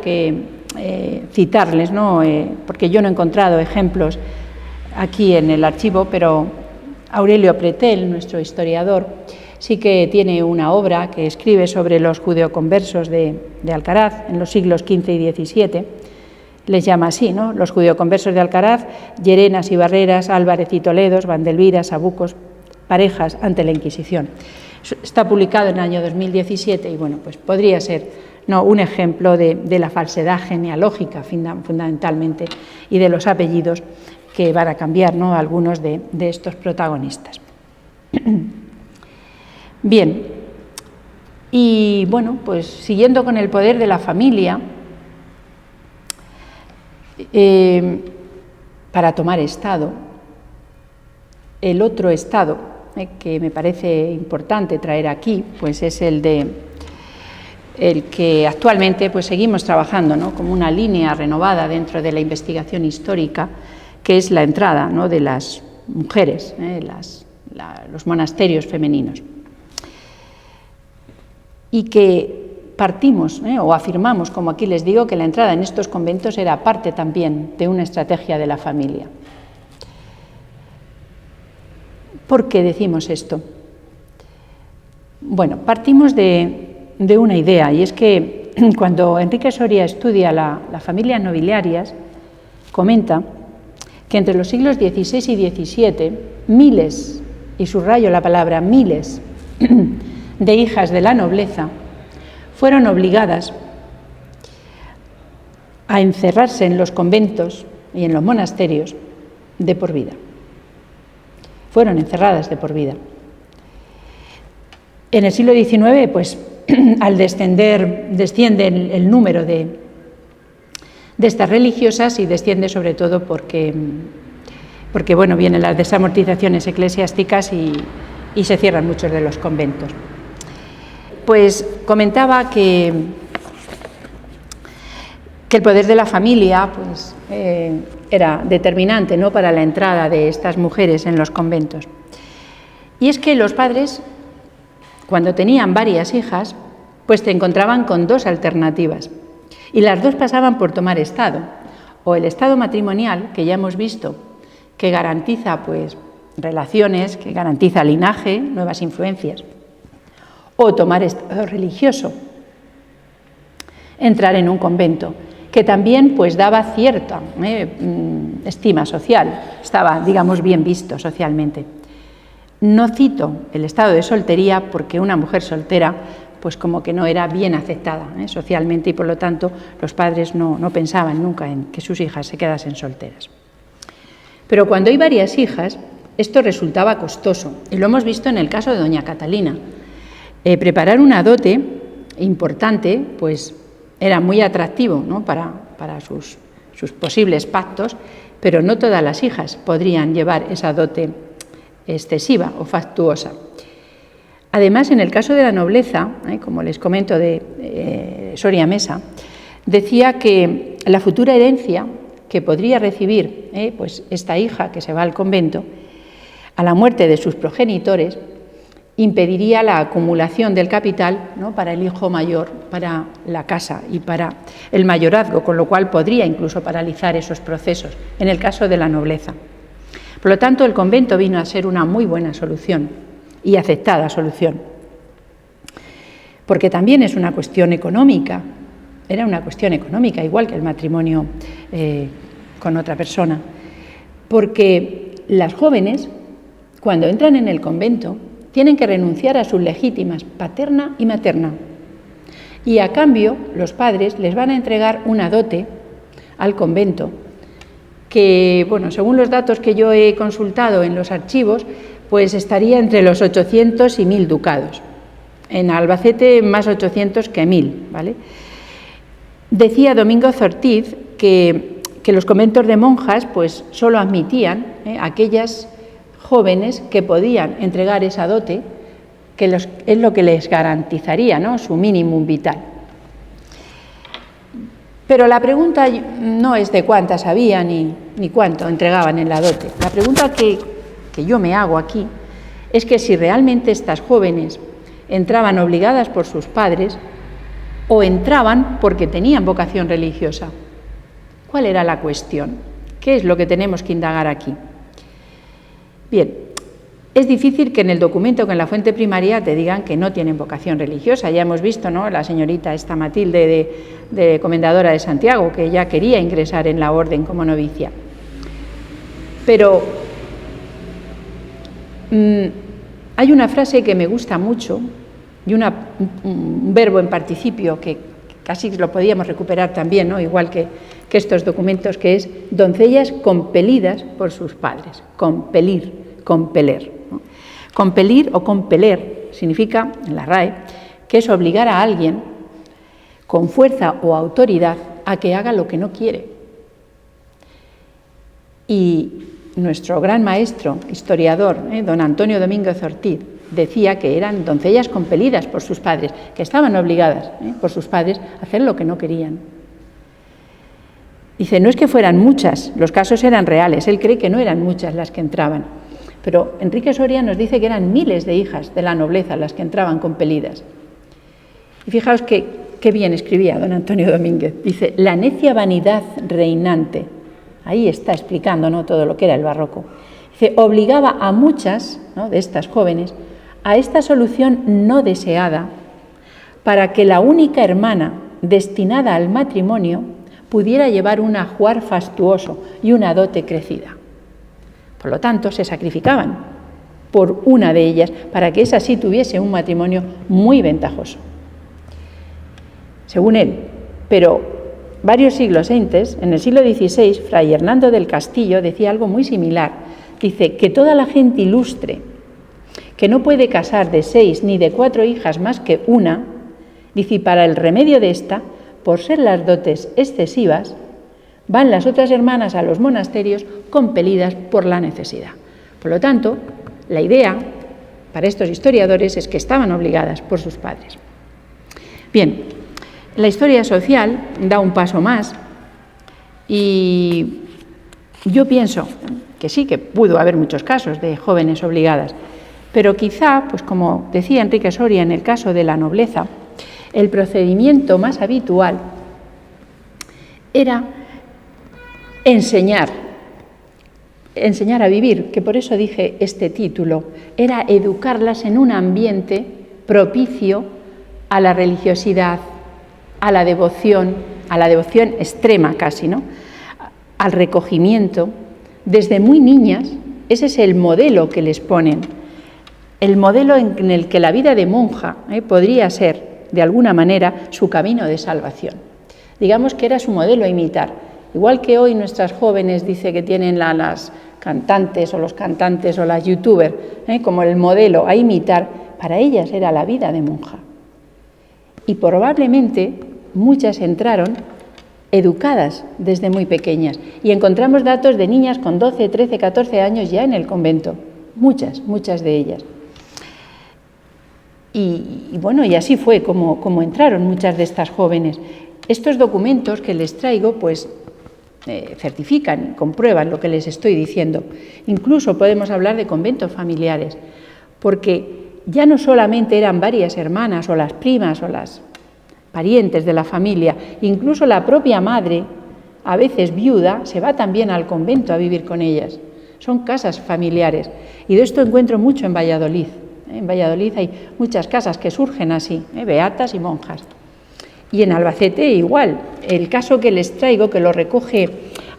citarles, ¿no?, porque yo no he encontrado ejemplos aquí en el archivo, pero Aurelio Pretel, nuestro historiador, sí que tiene una obra que escribe sobre los judeoconversos de Alcaraz en los siglos XV y XVII. les llama así, ¿no? Los judeoconversos de Alcaraz, Llerenas y Barreras, Álvarez y Toledos, Vandelvira, Sabucos, parejas ante la Inquisición. Está publicado en el año 2017 y bueno, pues podría ser, ¿no?, un ejemplo de la falsedad genealógica fundamentalmente y de los apellidos que van a cambiar, ¿no?, algunos de estos protagonistas. Bien, y bueno, pues siguiendo con el poder de la familia, para tomar Estado, el otro Estado que me parece importante traer aquí, pues es el que actualmente pues seguimos trabajando, ¿no?, como una línea renovada dentro de la investigación histórica, que es la entrada, ¿no?, de las mujeres, los monasterios femeninos. Y que partimos o afirmamos, como aquí les digo, que la entrada en estos conventos era parte también de una estrategia de la familia. ¿Por qué decimos esto? Bueno, partimos de una idea, y es que cuando Enrique Soria estudia las familias nobiliarias, comenta que entre los siglos XVI y XVII, miles, y subrayo la palabra miles, de hijas de la nobleza fueron obligadas a encerrarse en los conventos y en los monasterios de por vida. Fueron encerradas de por vida. En el siglo XIX, pues, al desciende el número de estas religiosas, y desciende sobre todo porque bueno, vienen las desamortizaciones eclesiásticas y se cierran muchos de los conventos. Pues comentaba que el poder de la familia pues, era determinante, ¿no?, para la entrada de estas mujeres en los conventos. Y es que los padres, cuando tenían varias hijas, pues se encontraban con dos alternativas, y las dos pasaban por tomar Estado, o el Estado matrimonial, que ya hemos visto, que garantiza pues, relaciones, que garantiza linaje, nuevas influencias, o tomar Estado religioso, entrar en un convento, que también pues daba cierta estima social, estaba, digamos, bien visto socialmente. No cito el estado de soltería porque una mujer soltera pues como que no era bien aceptada socialmente, y por lo tanto los padres no pensaban nunca en que sus hijas se quedasen solteras. Pero cuando hay varias hijas, esto resultaba costoso, y lo hemos visto en el caso de doña Catalina. Preparar una dote importante pues era muy atractivo, ¿no?, para sus posibles pactos, pero no todas las hijas podrían llevar esa dote excesiva o fastuosa. Además, en el caso de la nobleza, como les comento de Soria Mesa, decía que la futura herencia que podría recibir pues esta hija que se va al convento, a la muerte de sus progenitores, impediría la acumulación del capital, ¿no?, para el hijo mayor, para la casa y para el mayorazgo, con lo cual podría incluso paralizar esos procesos, en el caso de la nobleza. Por lo tanto, el convento vino a ser una muy buena solución y aceptada solución, porque también es una cuestión económica, era una cuestión económica, igual que el matrimonio con otra persona, porque las jóvenes, cuando entran en el convento, tienen que renunciar a sus legítimas paterna y materna, y a cambio los padres les van a entregar una dote al convento que, bueno, según los datos que yo he consultado en los archivos, pues estaría entre los 800 y 1000 ducados. En Albacete más 800 que 1000, ¿vale? Decía Domingo Ortiz que los conventos de monjas pues solo admitían aquellas jóvenes que podían entregar esa dote, que es lo que les garantizaría, ¿no?, su mínimum vital. Pero la pregunta no es de cuántas había ni cuánto entregaban en la dote. La pregunta que yo me hago aquí es que si realmente estas jóvenes entraban obligadas por sus padres o entraban porque tenían vocación religiosa. ¿Cuál era la cuestión? ¿Qué es lo que tenemos que indagar aquí? Bien, Es difícil que en el documento, que en la fuente primaria, te digan que no tienen vocación religiosa. Ya hemos visto, ¿no?, la señorita esta Matilde de Comendadora de Santiago, que ya quería ingresar en la orden como novicia. Pero hay una frase que me gusta mucho y un verbo en participio que casi lo podíamos recuperar también, ¿no?, igual que estos documentos, que es doncellas compelidas por sus padres. Compelir, compeler, ¿no? Compelir o compeler significa, en la RAE, que es obligar a alguien con fuerza o autoridad a que haga lo que no quiere. Y nuestro gran maestro, historiador, don Antonio Domínguez Ortiz, decía que eran doncellas compelidas por sus padres, que estaban obligadas por sus padres a hacer lo que no querían. Dice, no es que fueran muchas, los casos eran reales, él cree que no eran muchas las que entraban, pero Enrique Soria nos dice que eran miles de hijas de la nobleza las que entraban compelidas. Y fijaos qué bien escribía don Antonio Domínguez, dice, la necia vanidad reinante, ahí está explicando, ¿no?, todo lo que era el barroco, dice, obligaba a muchas, ¿no?, de estas jóvenes a esta solución no deseada para que la única hermana destinada al matrimonio pudiera llevar un ajuar fastuoso y una dote crecida. Por lo tanto, se sacrificaban por una de ellas para que esa sí tuviese un matrimonio muy ventajoso. Según él, pero varios siglos antes, en el siglo XVI, Fray Hernando del Castillo decía algo muy similar. Dice que toda la gente ilustre que no puede casar de 6 ni de 4 hijas más que una, dice, y para el remedio de esta, por ser las dotes excesivas, van las otras hermanas a los monasterios compelidas por la necesidad. Por lo tanto, la idea para estos historiadores es que estaban obligadas por sus padres. Bien, la historia social da un paso más y yo pienso que sí, que pudo haber muchos casos de jóvenes obligadas, pero quizá, pues como decía Enrique Soria en el caso de la nobleza, el procedimiento más habitual era enseñar a vivir, que por eso dije este título, era educarlas en un ambiente propicio a la religiosidad, a la devoción extrema casi, ¿no?, al recogimiento. Desde muy niñas, ese es el modelo que les ponen, el modelo en el que la vida de monja podría ser, de alguna manera, su camino de salvación. Digamos que era su modelo a imitar. Igual que hoy nuestras jóvenes dice que tienen las cantantes o los cantantes o las youtubers como el modelo a imitar, para ellas era la vida de monja. Y probablemente muchas entraron educadas desde muy pequeñas. Y encontramos datos de niñas con 12, 13, 14 años ya en el convento. Muchas de ellas. Y bueno, y así fue como entraron muchas de estas jóvenes. Estos documentos que les traigo, pues, certifican y comprueban lo que les estoy diciendo. Incluso podemos hablar de conventos familiares, porque ya no solamente eran varias hermanas o las primas o las parientes de la familia, incluso la propia madre, a veces viuda, se va también al convento a vivir con ellas. Son casas familiares y de esto encuentro mucho en Valladolid. En Valladolid hay muchas casas que surgen así, beatas y monjas. Y en Albacete igual. El caso que les traigo, que lo recoge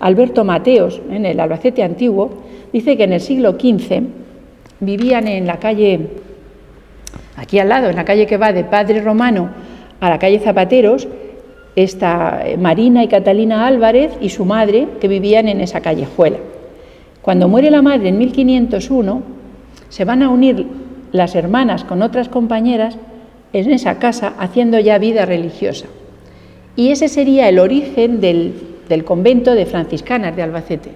Alberto Mateos en el Albacete antiguo, dice que en el siglo XV vivían en la calle, aquí al lado, en la calle que va de Padre Romano a la calle Zapateros, esta Marina y Catalina Álvarez y su madre, que vivían en esa callejuela. Cuando muere la madre en 1501, se van a unir las hermanas con otras compañeras en esa casa, haciendo ya vida religiosa. Y ese sería el origen del convento de franciscanas de Albacete.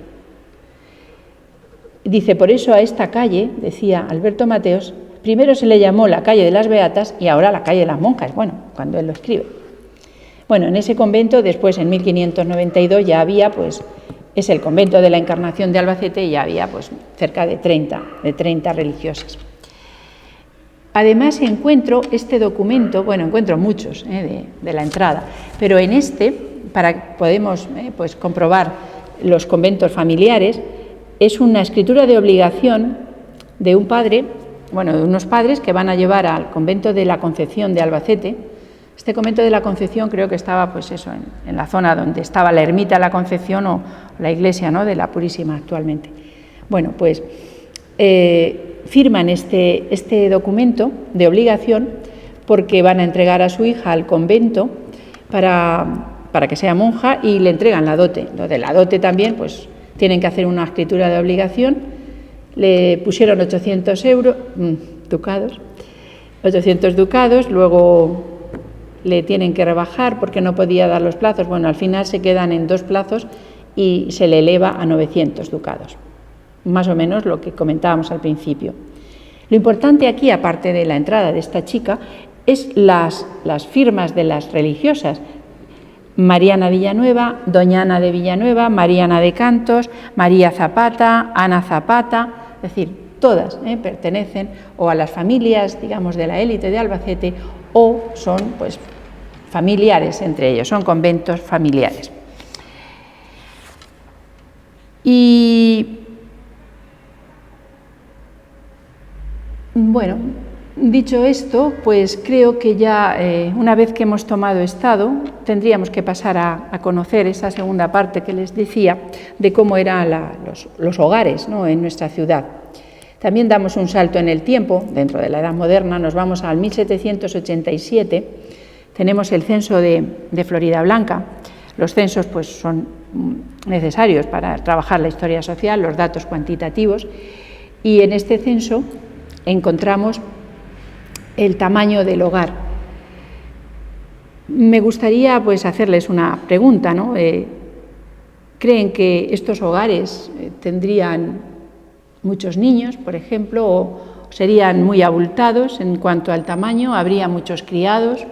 Dice, por eso a esta calle, decía Alberto Mateos, primero se le llamó la calle de las Beatas y ahora la calle de las Monjas, bueno, cuando él lo escribe. Bueno, en ese convento, después en 1592 ya había, pues, es el convento de la Encarnación de Albacete y ya había, pues, cerca de 30 religiosas. Además encuentro este documento, bueno, encuentro muchos de la entrada, pero en este, podemos pues comprobar los conventos familiares, es una escritura de obligación de un padre, bueno, de unos padres que van a llevar al convento de la Concepción de Albacete. Este convento de la Concepción creo que estaba, pues eso, en la zona donde estaba la ermita de la Concepción o la iglesia, ¿no?, de la Purísima actualmente. Bueno, pues firman este documento de obligación porque van a entregar a su hija al convento para que sea monja y le entregan la dote. Lo de la dote también, pues tienen que hacer una escritura de obligación. Le pusieron 800 ducados, 800 ducados, luego le tienen que rebajar porque no podía dar los plazos. Bueno, al final se quedan en 2 plazos y se le eleva a 900 ducados, más o menos lo que comentábamos al principio. Lo importante aquí, aparte de la entrada de esta chica, es las firmas de las religiosas. Mariana Villanueva, Doña Ana de Villanueva, Mariana de Cantos, María Zapata, Ana Zapata, es decir, todas pertenecen o a las familias, digamos, de la élite de Albacete o son, pues, familiares entre ellos, son conventos familiares. Y bueno, dicho esto, pues creo que ya una vez que hemos tomado estado, tendríamos que pasar a conocer esa segunda parte que les decía de cómo eran los hogares, ¿no?, en nuestra ciudad. También damos un salto en el tiempo, dentro de la Edad Moderna, nos vamos al 1787, tenemos el censo de Floridablanca. Los censos, pues, son necesarios para trabajar la historia social, los datos cuantitativos, y en este censo encontramos el tamaño del hogar. Me gustaría, pues, hacerles una pregunta, ¿no? ¿Creen que estos hogares tendrían muchos niños, por ejemplo, o serían muy abultados en cuanto al tamaño? ¿Habría muchos criados?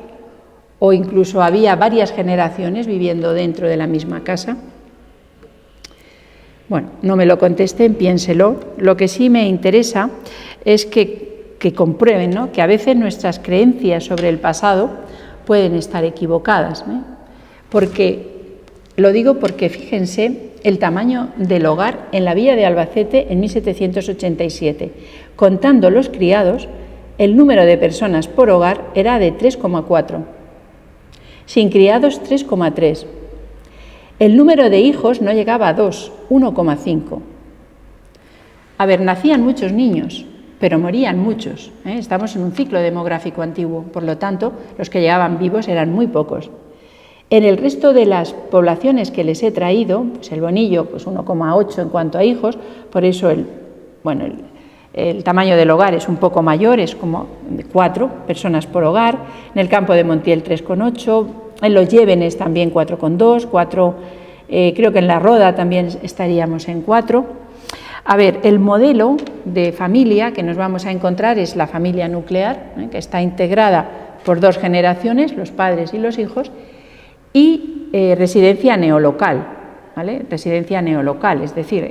¿O incluso había varias generaciones viviendo dentro de la misma casa? Bueno, no me lo contesten, piénselo. Lo que sí me interesa es que comprueben, ¿no?, que a veces nuestras creencias sobre el pasado pueden estar equivocadas, lo digo porque fíjense el tamaño del hogar en la villa de Albacete en 1787. Contando los criados, el número de personas por hogar era de 3,4. Sin criados, 3,3. El número de hijos no llegaba a 2, 1,5. A ver, nacían muchos niños, pero morían muchos. Estamos en un ciclo demográfico antiguo, por lo tanto, los que llegaban vivos eran muy pocos. En el resto de las poblaciones que les he traído, pues el Bonillo, pues 1,8 en cuanto a hijos, por eso el tamaño del hogar es un poco mayor, es como 4 personas por hogar. En el campo de Montiel 3,8, en los Llévenes también 4,2, 4, creo que en la Roda también estaríamos en 4. A ver, el modelo de familia que nos vamos a encontrar es la familia nuclear, que está integrada por 2 generaciones, los padres y los hijos, y residencia neolocal, ¿vale? Residencia neolocal, es decir,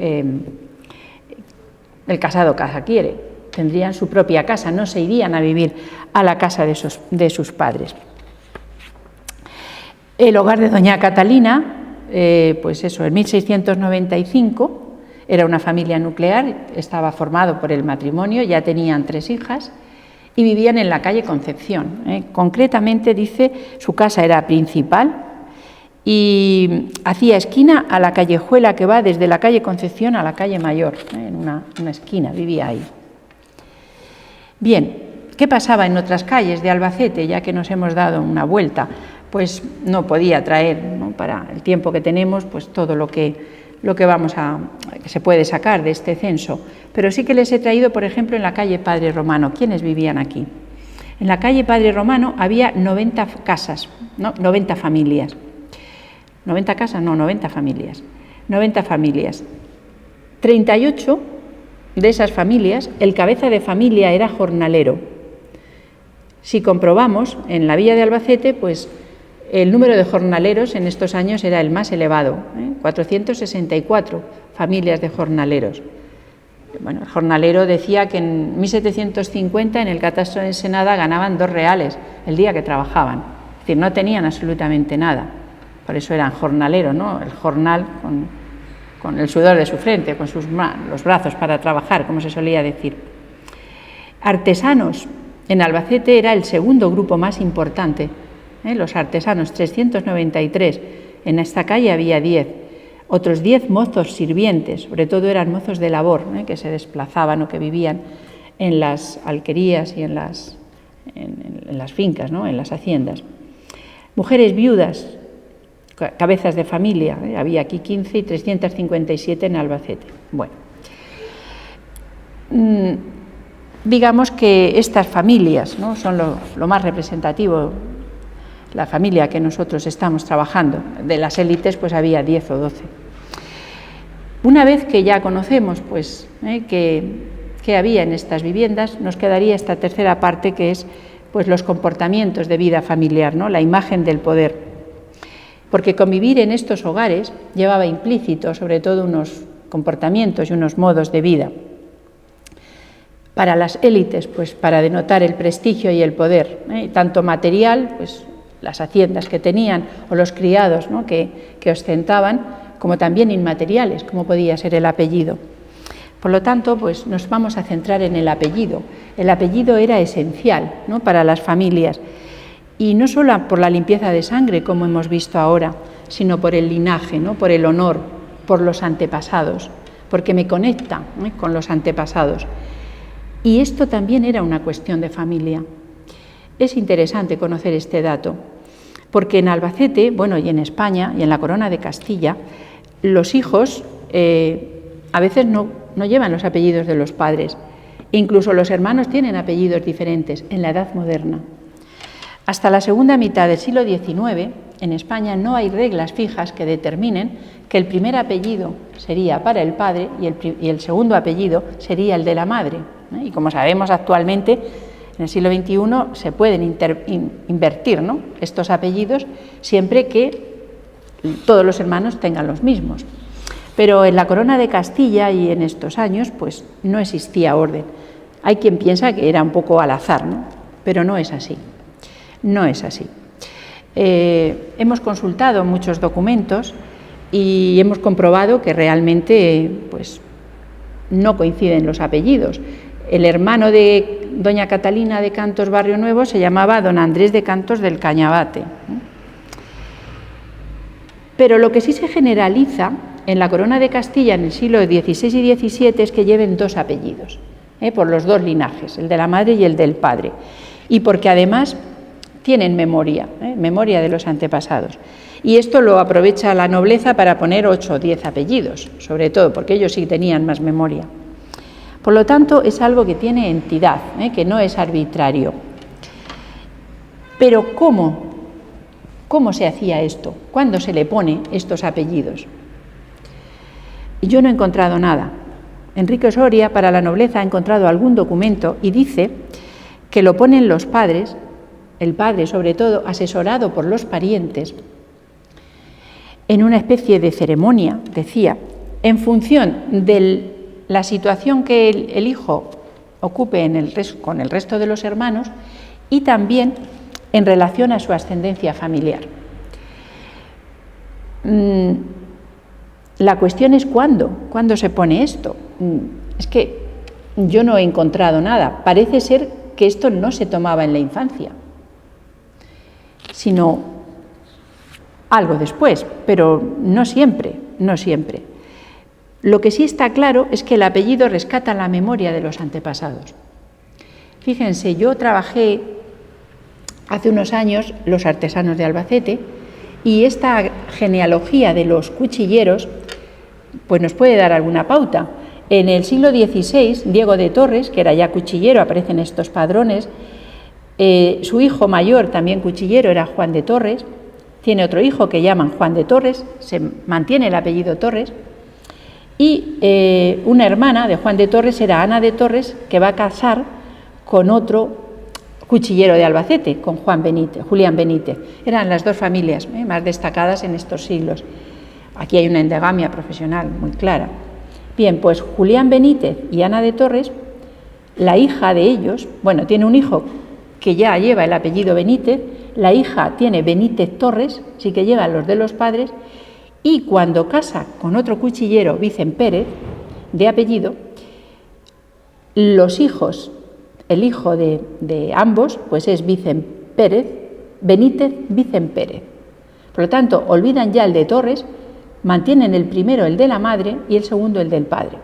el casado casa quiere, tendrían su propia casa, no se irían a vivir a la casa de sus padres. El hogar de doña Catalina, pues eso, en 1695, era una familia nuclear, estaba formado por el matrimonio, ya tenían 3 hijas y vivían en la calle Concepción. Concretamente, dice, su casa era principal y hacía esquina a la callejuela que va desde la calle Concepción a la calle Mayor, en una esquina, vivía ahí. Bien, ¿qué pasaba en otras calles de Albacete, ya que nos hemos dado una vuelta? Pues no podía traer, ¿no?, para el tiempo que tenemos, pues todo lo que se puede sacar de este censo, pero sí que les he traído, por ejemplo, en la calle Padre Romano. ¿Quiénes vivían aquí? En la calle Padre Romano había 90 casas, ¿no?, 90 familias. 90 casas, no, 90 familias. 90 familias. 38 de esas familias, el cabeza de familia era jornalero. Si comprobamos, en la villa de Albacete, pues el número de jornaleros en estos años era el más elevado, 464 familias de jornaleros. Bueno, el jornalero decía que en 1750 en el catastro de Ensenada ganaban 2 reales el día que trabajaban, es decir, no tenían absolutamente nada, por eso eran jornaleros, ¿no? El jornal con el sudor de su frente, con los brazos para trabajar, como se solía decir. Artesanos, en Albacete era el segundo grupo más importante, los artesanos, 393, en esta calle había 10, otros 10 mozos sirvientes, sobre todo eran mozos de labor, que se desplazaban o que vivían en las alquerías y en las fincas, en las haciendas. Mujeres viudas, cabezas de familia, había aquí 15 y 357 en Albacete. Bueno, digamos que estas familias son lo más representativo, la familia que nosotros estamos trabajando. De las élites pues había 10 o 12. Una vez que ya conocemos pues qué había en estas viviendas, nos quedaría esta tercera parte, que es pues los comportamientos de vida familiar, la imagen del poder. Porque convivir en estos hogares llevaba implícito sobre todo unos comportamientos y unos modos de vida. Para las élites, pues para denotar el prestigio y el poder, tanto material, pues las haciendas que tenían o los criados que ostentaban, como también inmateriales, como podía ser el apellido. Por lo tanto, pues nos vamos a centrar en el apellido. El apellido era esencial para las familias, y no solo por la limpieza de sangre, como hemos visto ahora, sino por el linaje, por el honor, por los antepasados, porque me conecta con los antepasados. Y esto también era una cuestión de familia. Es interesante conocer este dato, porque en Albacete, y en España y en la Corona de Castilla, los hijos a veces no llevan los apellidos de los padres. Incluso los hermanos tienen apellidos diferentes en la Edad Moderna. Hasta la segunda mitad del siglo XIX, en España no hay reglas fijas que determinen que el primer apellido sería para el padre y el segundo apellido sería el de la madre. Y como sabemos actualmente, en el siglo XXI se pueden invertir estos apellidos siempre que todos los hermanos tengan los mismos. Pero en la Corona de Castilla y en estos años pues no existía orden. Hay quien piensa que era un poco al azar, pero no es así. No es así. Hemos consultado muchos documentos y hemos comprobado que realmente pues no coinciden los apellidos. El hermano de doña Catalina de Cantos Barrio Nuevo se llamaba don Andrés de Cantos del Cañabate. Pero lo que sí se generaliza en la Corona de Castilla en el siglo XVI y XVII es que lleven dos apellidos, por los dos linajes, el de la madre y el del padre, y porque además tienen memoria de los antepasados. Y esto lo aprovecha la nobleza para poner 8 o 10 apellidos, sobre todo porque ellos sí tenían más memoria. Por lo tanto, es algo que tiene entidad, que no es arbitrario. Pero ¿cómo se hacía esto? ¿Cuándo se le pone estos apellidos? Yo no he encontrado nada. Enrique Osoria, para la nobleza, ha encontrado algún documento y dice que lo ponen los padres, el padre sobre todo, asesorado por los parientes, en una especie de ceremonia, decía, en función de la situación que el hijo ocupe con el resto de los hermanos y también en relación a su ascendencia familiar. La cuestión es ¿cuándo se pone esto? Es que yo no he encontrado nada. Parece ser que esto no se tomaba en la infancia, sino algo después, pero no siempre. Lo que sí está claro es que el apellido rescata la memoria de los antepasados. Fíjense, yo trabajé hace unos años los artesanos de Albacete y esta genealogía de los cuchilleros pues nos puede dar alguna pauta. En el siglo XVI, Diego de Torres, que era ya cuchillero, aparecen estos padrones, su hijo mayor, también cuchillero, era Juan de Torres, tiene otro hijo que llaman Juan de Torres, se mantiene el apellido Torres, y una hermana de Juan de Torres era Ana de Torres, que va a casar con otro cuchillero de Albacete, con Julián Benítez. Eran las dos familias más destacadas en estos siglos. Aquí hay una endogamia profesional muy clara. Bien, pues Julián Benítez y Ana de Torres, la hija de ellos, tiene un hijo que ya lleva el apellido Benítez, la hija tiene Benítez Torres, sí que llevan los de los padres, y cuando casa con otro cuchillero, Vicen Pérez, de apellido, los hijos el hijo de ambos pues es Benítez Vicen Pérez. Por lo tanto, olvidan ya el de Torres, mantienen el primero, el de la madre, y el segundo, el del padre.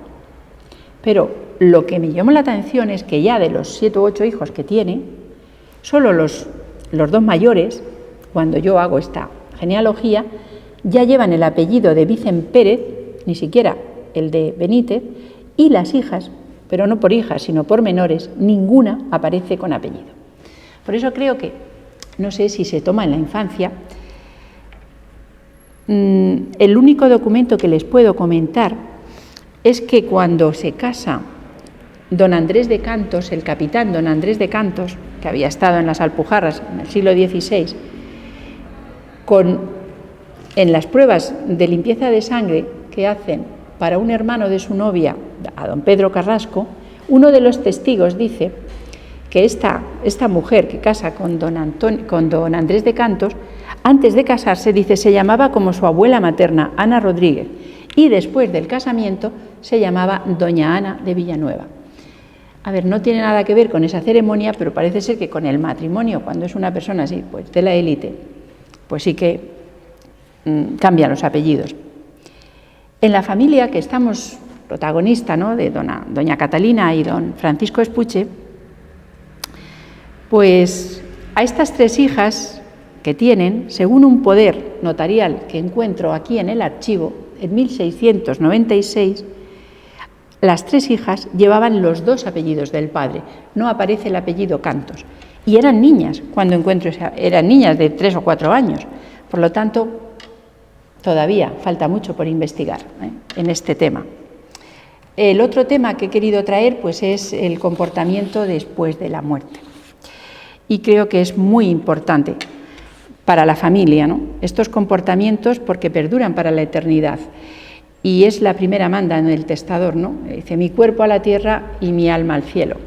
Pero lo que me llamó la atención es que ya de los 7 u 8 hijos que tiene, solo los 2 mayores, cuando yo hago esta genealogía, ya llevan el apellido de Vicen Pérez, ni siquiera el de Benítez, y las hijas, pero no por hijas, sino por menores, ninguna aparece con apellido. Por eso creo que, no sé si se toma en la infancia, el único documento que les puedo comentar es que cuando se casa don Andrés de Cantos, el capitán don Andrés de Cantos, que había estado en las Alpujarras en el siglo XVI, en las pruebas de limpieza de sangre que hacen para un hermano de su novia, a don Pedro Carrasco, uno de los testigos dice que esta mujer que casa con don Andrés de Cantos, antes de casarse, dice, se llamaba como su abuela materna, Ana Rodríguez, y después del casamiento se llamaba doña Ana de Villanueva. A ver, no tiene nada que ver con esa ceremonia, pero parece ser que con el matrimonio, cuando es una persona así, pues de la élite, pues sí que cambian los apellidos. En la familia que estamos protagonista, ¿no?, de doña Catalina y don Francisco Espuche, pues a estas 3 hijas que tienen, según un poder notarial que encuentro aquí en el archivo, en 1696, las 3 hijas llevaban los 2 apellidos del padre, no aparece el apellido Cantos, y eran niñas cuando encuentro eran niñas de 3 o 4 años, por lo tanto, todavía falta mucho por investigar en este tema. El otro tema que he querido traer pues es el comportamiento después de la muerte, y creo que es muy importante para la familia, ¿no?, estos comportamientos, porque perduran para la eternidad. Y es la primera manda en el testador, ¿no? Dice, mi cuerpo a la tierra y mi alma al cielo.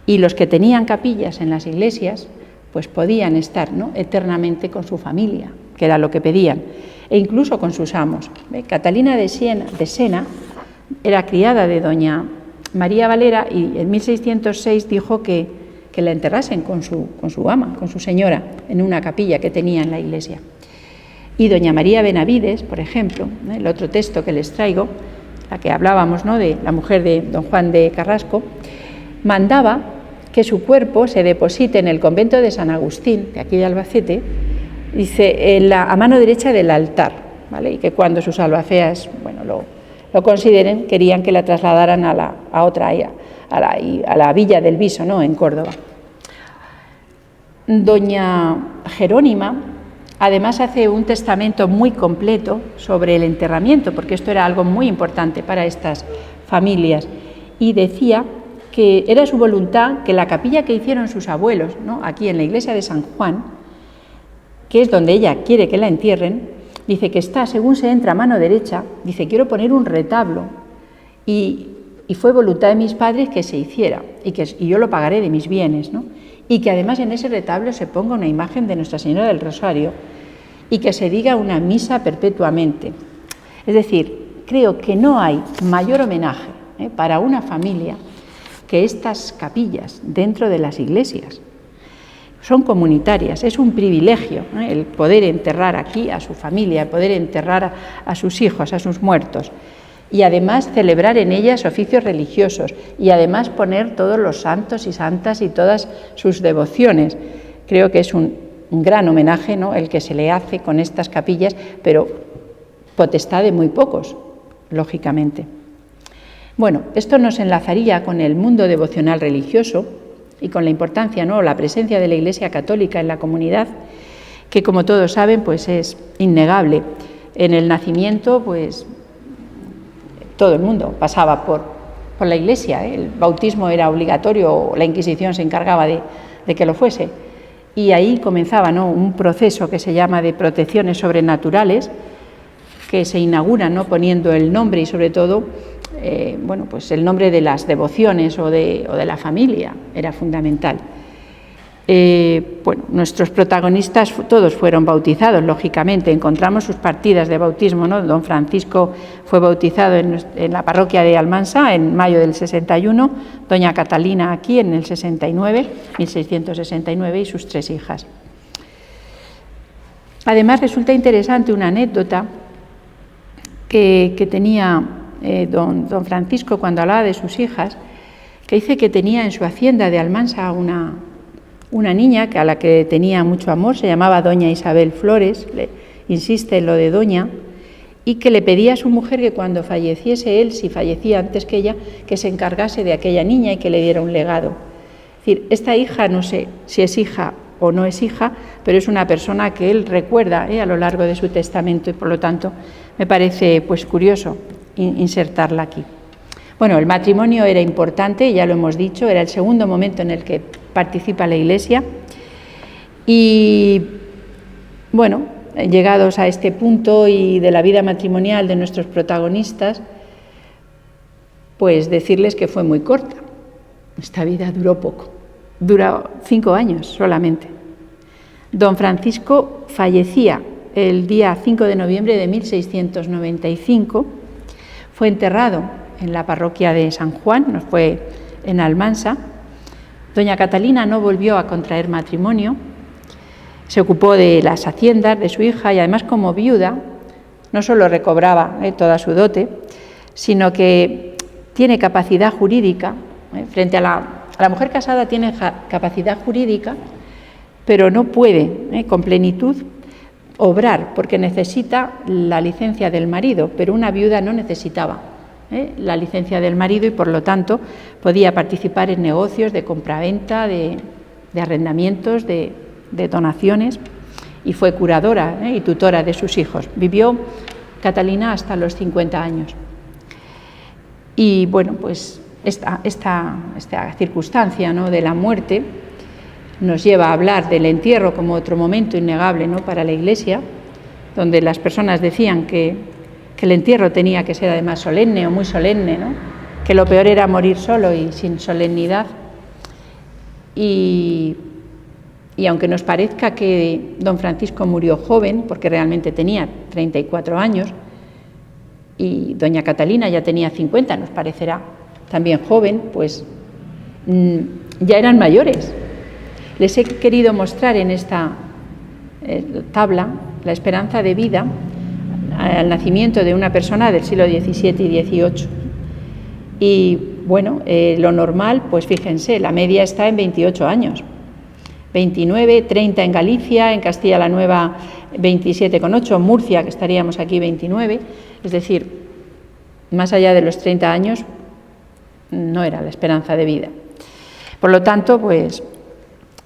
Y los que tenían capillas en las iglesias, pues podían estar, ¿no?, eternamente con su familia, que era lo que pedían, e incluso con sus amos. Catalina de Sena era criada de doña María Valera y en 1606 dijo que la enterrasen con su ama, con su señora, en una capilla que tenía en la iglesia. Y doña María Benavides, por ejemplo, el otro texto que les traigo, la que hablábamos, ¿no?, de la mujer de don Juan de Carrasco, mandaba que su cuerpo se deposite en el convento de San Agustín, de aquí de Albacete, dice, a mano derecha del altar, ¿vale? Y que cuando sus albaceas, bueno, lo consideren, querían que la trasladaran a la villa del Viso, ¿no?, en Córdoba. Doña Jerónima además hace un testamento muy completo sobre el enterramiento, porque esto era algo muy importante para estas familias, y decía que era su voluntad que la capilla que hicieron sus abuelos, ¿no?, aquí en la iglesia de San Juan, que es donde ella quiere que la entierren, dice que está, según se entra a mano derecha, dice, quiero poner un retablo, y fue voluntad de mis padres que se hiciera, y yo lo pagaré de mis bienes, ¿no?, y que además en ese retablo se ponga una imagen de Nuestra Señora del Rosario y que se diga una misa perpetuamente. Es decir, creo que no hay mayor homenaje para una familia que estas capillas dentro de las iglesias. Son comunitarias, es un privilegio, el poder enterrar aquí a su familia, el poder enterrar a sus hijos, a sus muertos, y además celebrar en ellas oficios religiosos, y además poner todos los santos y santas y todas sus devociones. Creo que es un gran homenaje, ¿no?, el que se le hace con estas capillas, pero potestad de muy pocos, lógicamente. Bueno, esto nos enlazaría con el mundo devocional religioso y con la importancia, ¿no?, la presencia de la Iglesia Católica en la comunidad, que como todos saben, pues es innegable. En el nacimiento, pues todo el mundo pasaba por la Iglesia, el bautismo era obligatorio, la Inquisición se encargaba de que lo fuese, y ahí comenzaba, ¿no?, un proceso que se llama de protecciones sobrenaturales, que se inaugura, ¿no?, poniendo el nombre y sobre todo pues el nombre de las devociones o de la familia era fundamental. Bueno, nuestros protagonistas todos fueron bautizados, lógicamente. Encontramos sus partidas de bautismo, ¿no? Don Francisco fue bautizado en la parroquia de Almansa en mayo del 61, doña Catalina aquí en el 69, 1669, y sus 3 hijas. Además, resulta interesante una anécdota que tenía don Francisco cuando hablaba de sus hijas, que dice que tenía en su hacienda de Almansa una niña a la que tenía mucho amor, se llamaba doña Isabel Flores, insiste en lo de doña, y que le pedía a su mujer que cuando falleciese él, si fallecía antes que ella, que se encargase de aquella niña y que le diera un legado. Es decir, esta hija, no sé si es hija o no es hija, pero es una persona que él recuerda a lo largo de su testamento, y por lo tanto me parece pues curioso insertarla aquí. Bueno, el matrimonio era importante, ya lo hemos dicho, era el segundo momento en el que participa la Iglesia, y bueno, llegados a este punto y de la vida matrimonial de nuestros protagonistas, pues decirles que fue muy corta. Esta vida duró poco, duró 5 años solamente. Don Francisco fallecía el día 5 de noviembre de 1695, fue enterrado en la parroquia de San Juan, no fue en Almansa. Doña Catalina no volvió a contraer matrimonio, se ocupó de las haciendas de su hija y además, como viuda, no solo recobraba toda su dote, sino que tiene capacidad jurídica. Frente a la mujer casada tiene capacidad jurídica, pero no puede con plenitud obrar porque necesita la licencia del marido, pero una viuda no necesitaba la licencia del marido y por lo tanto podía participar en negocios de compraventa, de arrendamientos, de donaciones, y fue curadora y tutora de sus hijos. Vivió Catalina hasta los 50 años. Y bueno, pues esta circunstancia, ¿no?, de la muerte nos lleva a hablar del entierro como otro momento innegable, ¿no?, para la Iglesia, donde las personas decían que el entierro tenía que ser además solemne o muy solemne, ¿no?, que lo peor era morir solo y sin solemnidad. Y aunque nos parezca que don Francisco murió joven, porque realmente tenía 34 años, y doña Catalina ya tenía 50, nos parecerá también joven, pues ya eran mayores. Les he querido mostrar en esta tabla la esperanza de vida al nacimiento de una persona del siglo XVII y XVIII. Y bueno, lo normal, pues fíjense, la media está en 28 años. 29, 30 en Galicia, en Castilla la Nueva 27,8, Murcia, que estaríamos aquí, 29, es decir, más allá de los 30 años no era la esperanza de vida. Por lo tanto, pues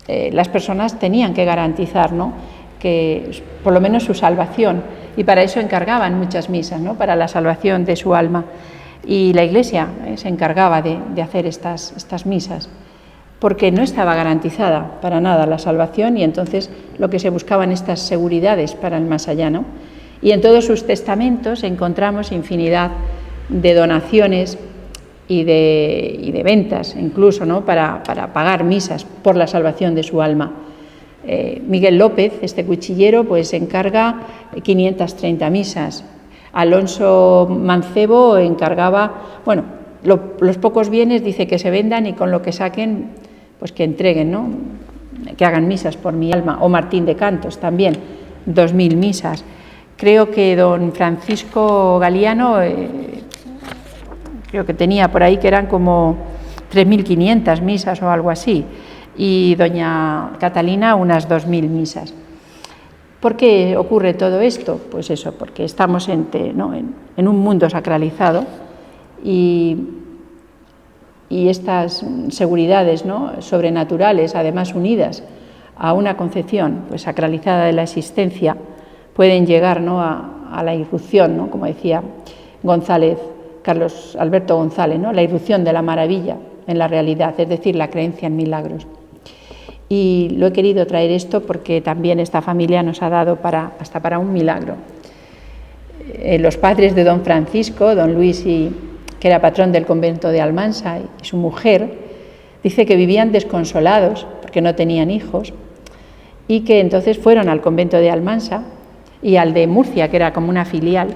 las personas tenían que garantizar, ¿no?, que por lo menos su salvación, y para eso encargaban muchas misas, ¿no?, para la salvación de su alma, y la Iglesia se encargaba de hacer estas misas, porque no estaba garantizada para nada la salvación, y entonces lo que se buscaban estas seguridades para el más allá, ¿no? Y en todos sus testamentos encontramos infinidad de donaciones y de ventas, incluso, ¿no?, para pagar misas por la salvación de su alma. Miguel López, este cuchillero, pues encarga 530 misas. Alonso Mancebo encargaba, bueno, los pocos bienes dice que se vendan y con lo que saquen, pues que entreguen, ¿no?, que hagan misas por mi alma. O Martín de Cantos también, 2000 misas. Creo que don Francisco Galiano, creo que tenía por ahí que eran como 3500 misas o algo así, y doña Catalina unas 2000 misas. ¿Por qué ocurre todo esto? Pues eso, porque estamos en un mundo sacralizado y estas seguridades, ¿no?, sobrenaturales, además unidas a una concepción pues sacralizada de la existencia, pueden llegar, ¿no?, a la irrupción, ¿no?, como decía Carlos Alberto González, ¿no?, la irrupción de la maravilla en la realidad, es decir, la creencia en milagros. Y lo he querido traer esto porque también esta familia nos ha dado hasta para un milagro. Los padres de don Francisco, don Luis, que era patrón del convento de Almansa, y su mujer, dice que vivían desconsolados, porque que no tenían hijos, y que entonces fueron al convento de Almansa y al de Murcia, que era como una filial,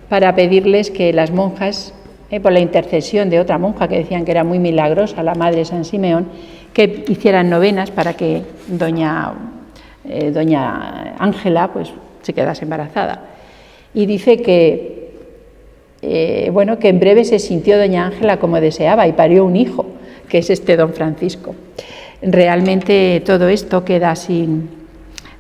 para pedirles que las monjas, por la intercesión de otra monja que decían que era muy milagrosa, la Madre San Simeón, que hicieran novenas para que doña Ángela pues se quedase embarazada. Y dice que que en breve se sintió doña Ángela como deseaba y parió un hijo, que es este don Francisco. Realmente todo esto queda sin,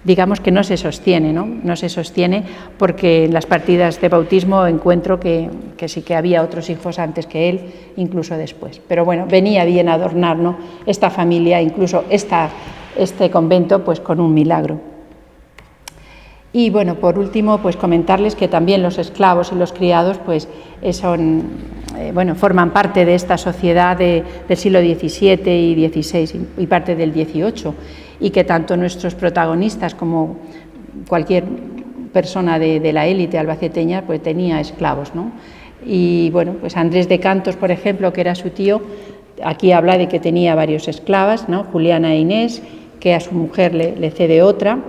digamos que no se sostiene, ¿no? No se sostiene porque en las partidas de bautismo encuentro que sí que había otros hijos antes que él, incluso después. Pero bueno, venía bien adornar, ¿no?, esta familia, incluso este convento, pues con un milagro. Y bueno, por último, pues comentarles que también los esclavos y los criados pues forman parte de esta sociedad del siglo XVII y XVI y parte del XVIII, y que tanto nuestros protagonistas como cualquier persona de la élite albaceteña pues tenía esclavos, ¿no? Y bueno, pues Andrés de Cantos, por ejemplo, que era su tío, aquí habla de que tenía varios esclavas, ¿no?, Juliana e Inés, que a su mujer le cede otra,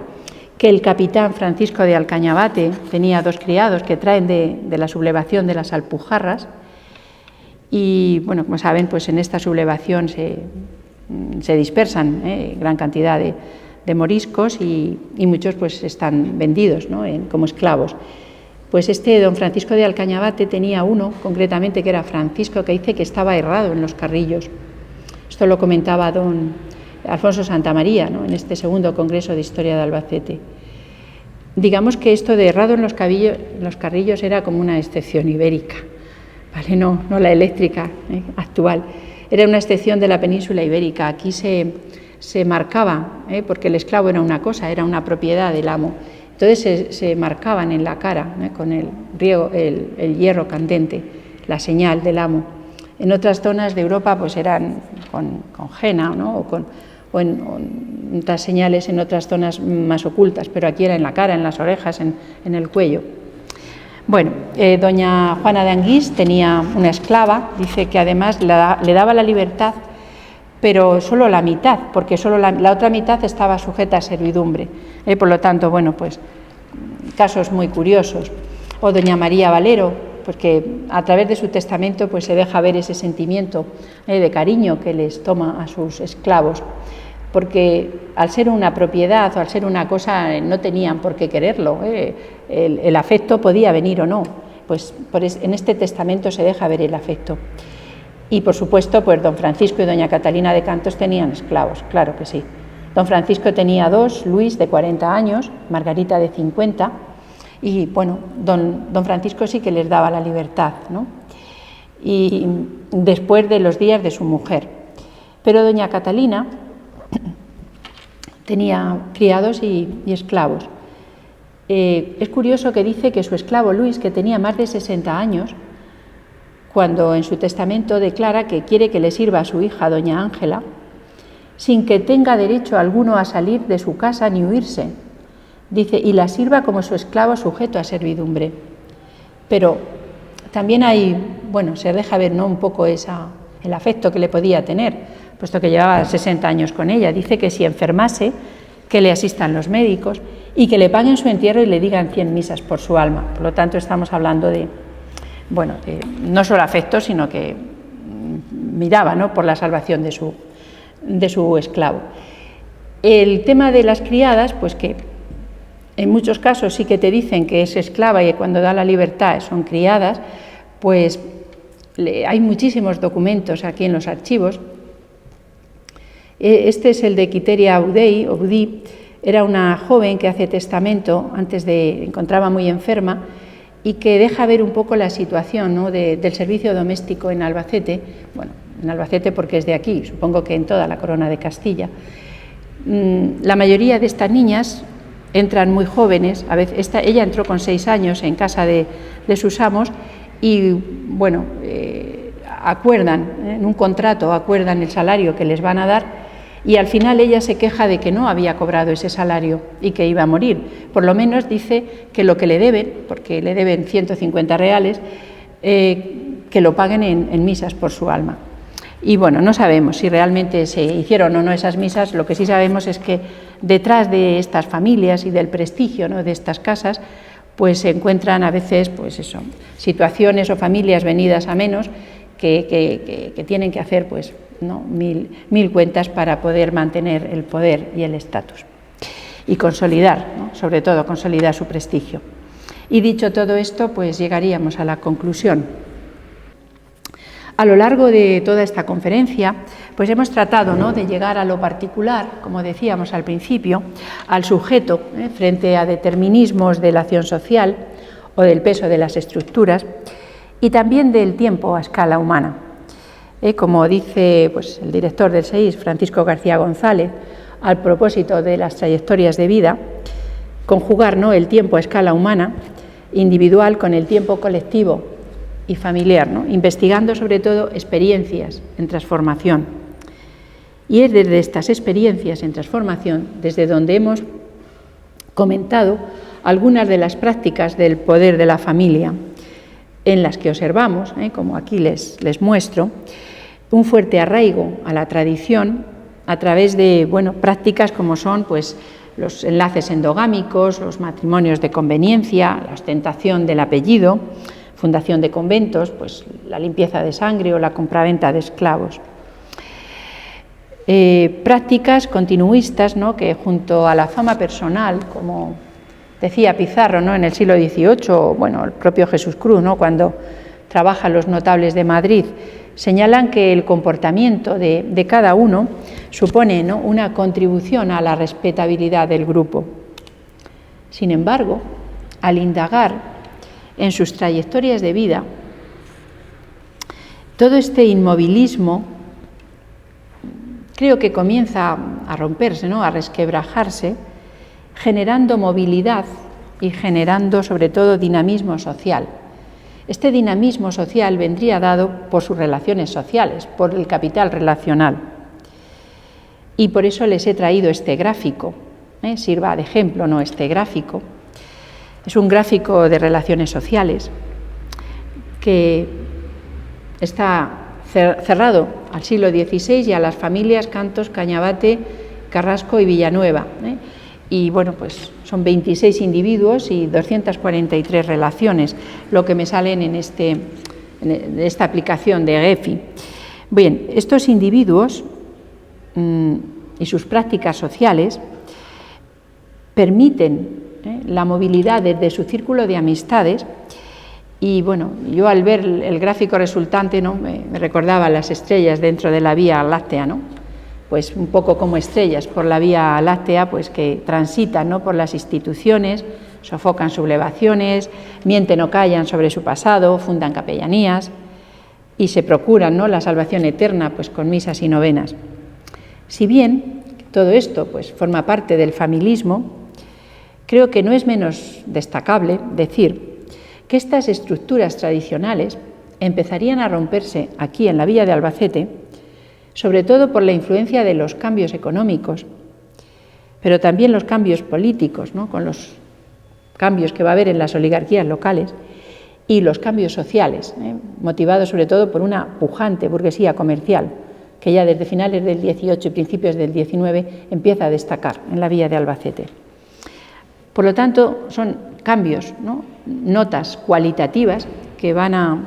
que el capitán Francisco de Alcañabate tenía 2 criados que traen de la sublevación de las Alpujarras. Y bueno, como saben, pues en esta sublevación se dispersan gran cantidad de moriscos y muchos pues están vendidos, ¿no?, como esclavos. Pues este don Francisco de Alcañabate tenía uno concretamente que era Francisco, que dice que estaba errado en los carrillos. Esto lo comentaba don Alfonso Santamaría, ¿no?, en este segundo Congreso de Historia de Albacete. Digamos que esto de errado en los carrillos era como una excepción ibérica, ¿vale? No la eléctrica actual. Era una excepción de la península ibérica. Aquí se marcaba, porque el esclavo era una cosa, era una propiedad del amo. Entonces se marcaban en la cara con el hierro candente, la señal del amo. En otras zonas de Europa pues eran con henna, ¿no?, o en otras señales en otras zonas más ocultas, pero aquí era en la cara, en las orejas, en el cuello. Bueno, doña Juana de Anguís tenía una esclava, dice que además le daba la libertad, pero solo la mitad, porque solo la otra mitad estaba sujeta a servidumbre. Por lo tanto, bueno, pues casos muy curiosos. O doña María Valero, porque a través de su testamento pues se deja ver ese sentimiento de cariño que les toma a sus esclavos, porque al ser una propiedad o al ser una cosa no tenían por qué quererlo, el afecto podía venir o no, pues en este testamento se deja ver el afecto. Y por supuesto pues don Francisco y doña Catalina de Cantos tenían esclavos, claro que sí. Don Francisco tenía 2, Luis de 40 años, Margarita de 50, y bueno, don Francisco sí que les daba la libertad, ¿no?, y después de los días de su mujer. Pero doña Catalina tenía criados y esclavos. Es curioso que dice que su esclavo Luis, que tenía más de 60 años, cuando en su testamento declara que quiere que le sirva a su hija doña Ángela, sin que tenga derecho alguno a salir de su casa ni huirse, dice, y la sirva como su esclavo sujeto a servidumbre. Pero también hay, bueno, se deja ver, ¿no?, un poco el afecto que le podía tener, puesto que llevaba 60 años con ella. Dice que si enfermase, que le asistan los médicos y que le paguen su entierro y le digan 100 misas por su alma. Por lo tanto, estamos hablando de no solo afecto, sino que miraba, ¿no?, por la salvación de su esclavo. El tema de las criadas, pues que en muchos casos sí que te dicen que es esclava y cuando da la libertad son criadas, pues hay muchísimos documentos aquí en los archivos. Este es el de Quiteria Audí, era una joven que hace testamento, encontraba muy enferma, y que deja ver un poco la situación, ¿no?, del servicio doméstico en Albacete, bueno, en Albacete porque es de aquí, supongo que en toda la corona de Castilla. La mayoría de estas niñas entran muy jóvenes, a veces ella entró con 6 años en casa de sus amos y, bueno, acuerdan, en un contrato acuerdan el salario que les van a dar, y al final ella se queja de que no había cobrado ese salario y que iba a morir. Por lo menos dice que lo que le deben, porque le deben 150 reales, que lo paguen en misas por su alma. Y bueno, no sabemos si realmente se hicieron o no esas misas. Lo que sí sabemos es que detrás de estas familias y del prestigio, ¿no?, de estas casas, pues se encuentran a veces, pues eso, situaciones o familias venidas a menos que tienen que hacer, pues, ¿no?, mil cuentas para poder mantener el poder y el estatus y consolidar, ¿no?, sobre todo consolidar su prestigio. Y dicho todo esto, pues llegaríamos a la conclusión. A lo largo de toda esta conferencia, pues hemos tratado, ¿no?, de llegar a lo particular, como decíamos al principio, al sujeto, frente a determinismos de la acción social o del peso de las estructuras, y también del tiempo a escala humana. Como dice, pues, el director del SEIS, Francisco García González, al propósito de las trayectorias de vida, conjugar, ¿no?, el tiempo a escala humana, individual, con el tiempo colectivo y familiar, ¿no?, investigando sobre todo experiencias en transformación. Y es desde estas experiencias en transformación desde donde hemos comentado algunas de las prácticas del poder de la familia, en las que observamos, como aquí les muestro, un fuerte arraigo a la tradición a través de, bueno, prácticas como son, pues, los enlaces endogámicos, los matrimonios de conveniencia, la ostentación del apellido, fundación de conventos, pues la limpieza de sangre o la compraventa de esclavos. Prácticas continuistas, ¿no?, que junto a la fama personal, como decía Pizarro, ¿no?, en el siglo XVIII, bueno, el propio Jesús Cruz, ¿no?, cuando trabaja Los Notables de Madrid, señalan que el comportamiento de cada uno supone, ¿no?, una contribución a la respetabilidad del grupo. Sin embargo, al indagar en sus trayectorias de vida, todo este inmovilismo creo que comienza a romperse, ¿no?, a resquebrajarse, generando movilidad y generando sobre todo dinamismo social. Este dinamismo social vendría dado por sus relaciones sociales, por el capital relacional. Y por eso les he traído este gráfico, sirva de ejemplo, ¿no?, este gráfico. Es un gráfico de relaciones sociales que está cerrado al siglo XVI y a las familias Cantos, Cañabate, Carrasco y Villanueva. Y bueno, pues son 26 individuos y 243 relaciones, lo que me salen en esta aplicación de GEFI. Bien, estos individuos y sus prácticas sociales permiten la movilidad desde su círculo de amistades. Y bueno, yo al ver el gráfico resultante, ¿no?, me recordaba las estrellas dentro de la Vía Láctea, ¿no?, pues un poco como estrellas por la Vía Láctea, pues que transitan, ¿no?, por las instituciones, sofocan sublevaciones, mienten o callan sobre su pasado, fundan capellanías y se procuran, ¿no?, la salvación eterna, pues con misas y novenas. Si bien todo esto, pues, forma parte del familismo, creo que no es menos destacable decir que estas estructuras tradicionales empezarían a romperse aquí en la villa de Albacete, sobre todo por la influencia de los cambios económicos, pero también los cambios políticos, ¿no?, con los cambios que va a haber en las oligarquías locales y los cambios sociales, motivados sobre todo por una pujante burguesía comercial que ya desde finales del XVIII y principios del XIX empieza a destacar en la villa de Albacete. Por lo tanto, son cambios, ¿no?, notas cualitativas que van a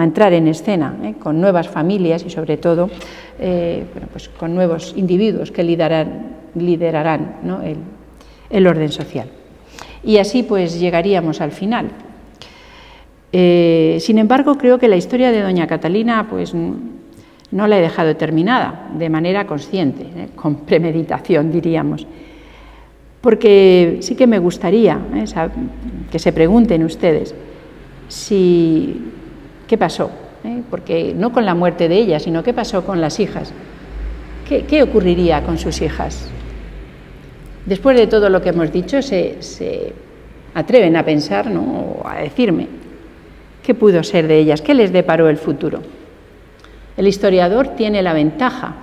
entrar en escena, con nuevas familias y sobre todo pues con nuevos individuos que liderarán, ¿no?, el orden social. Y así pues llegaríamos al final. Sin embargo, creo que la historia de doña Catalina pues no la he dejado terminada de manera consciente, con premeditación diríamos. Porque sí que me gustaría que se pregunten ustedes qué pasó, porque no con la muerte de ella, sino qué pasó con las hijas. ¿Qué ocurriría con sus hijas? Después de todo lo que hemos dicho, se atreven a pensar, ¿no?, o a decirme qué pudo ser de ellas, qué les deparó el futuro. El historiador tiene la ventaja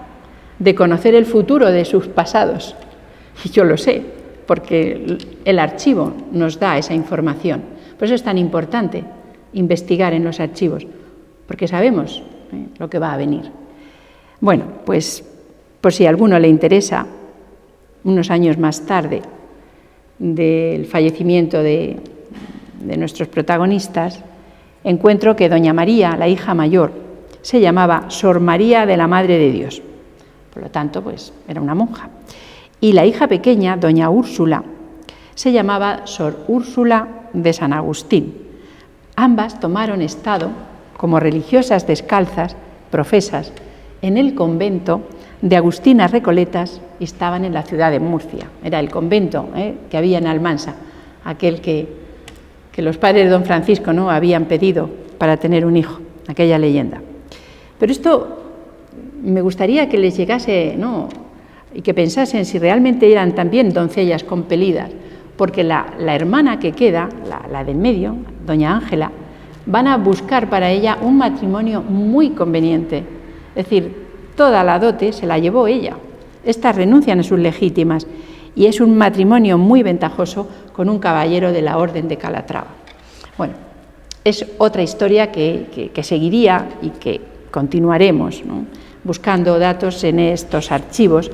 de conocer el futuro de sus pasados, y yo lo sé, porque el archivo nos da esa información. Por eso es tan importante investigar en los archivos, porque sabemos lo que va a venir. Bueno, pues por si a alguno le interesa, unos años más tarde del fallecimiento de nuestros protagonistas, encuentro que doña María, la hija mayor, se llamaba Sor María de la Madre de Dios. Por lo tanto, pues era una monja. Y la hija pequeña, doña Úrsula, se llamaba Sor Úrsula de San Agustín. Ambas tomaron estado como religiosas descalzas, profesas, en el convento de Agustinas Recoletas y estaban en la ciudad de Murcia. Era el convento que había en Almansa, aquel que los padres de don Francisco, ¿no?, habían pedido para tener un hijo, aquella leyenda. Pero esto me gustaría que les llegase, ¿no?, y que pensasen si realmente eran también doncellas compelidas, porque la hermana que queda, la del medio, doña Ángela, van a buscar para ella un matrimonio muy conveniente. Es decir, toda la dote se la llevó ella. Estas renuncian a sus legítimas y es un matrimonio muy ventajoso con un caballero de la Orden de Calatrava. Bueno, es otra historia que seguiría y que continuaremos, ¿no?, buscando datos en estos archivos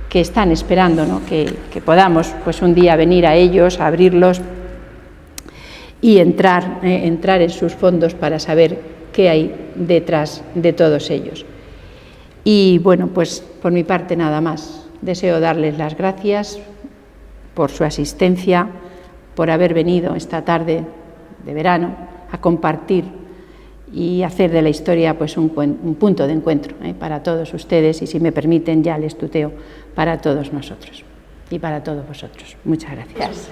que están esperando, ¿no?, que podamos pues un día venir a ellos, a abrirlos y entrar en sus fondos para saber qué hay detrás de todos ellos. Y bueno, pues por mi parte nada más. Deseo darles las gracias por su asistencia, por haber venido esta tarde de verano a compartir y hacer de la historia pues un punto de encuentro para todos ustedes y, si me permiten, ya les tuteo, para todos nosotros y para todos vosotros. Muchas gracias.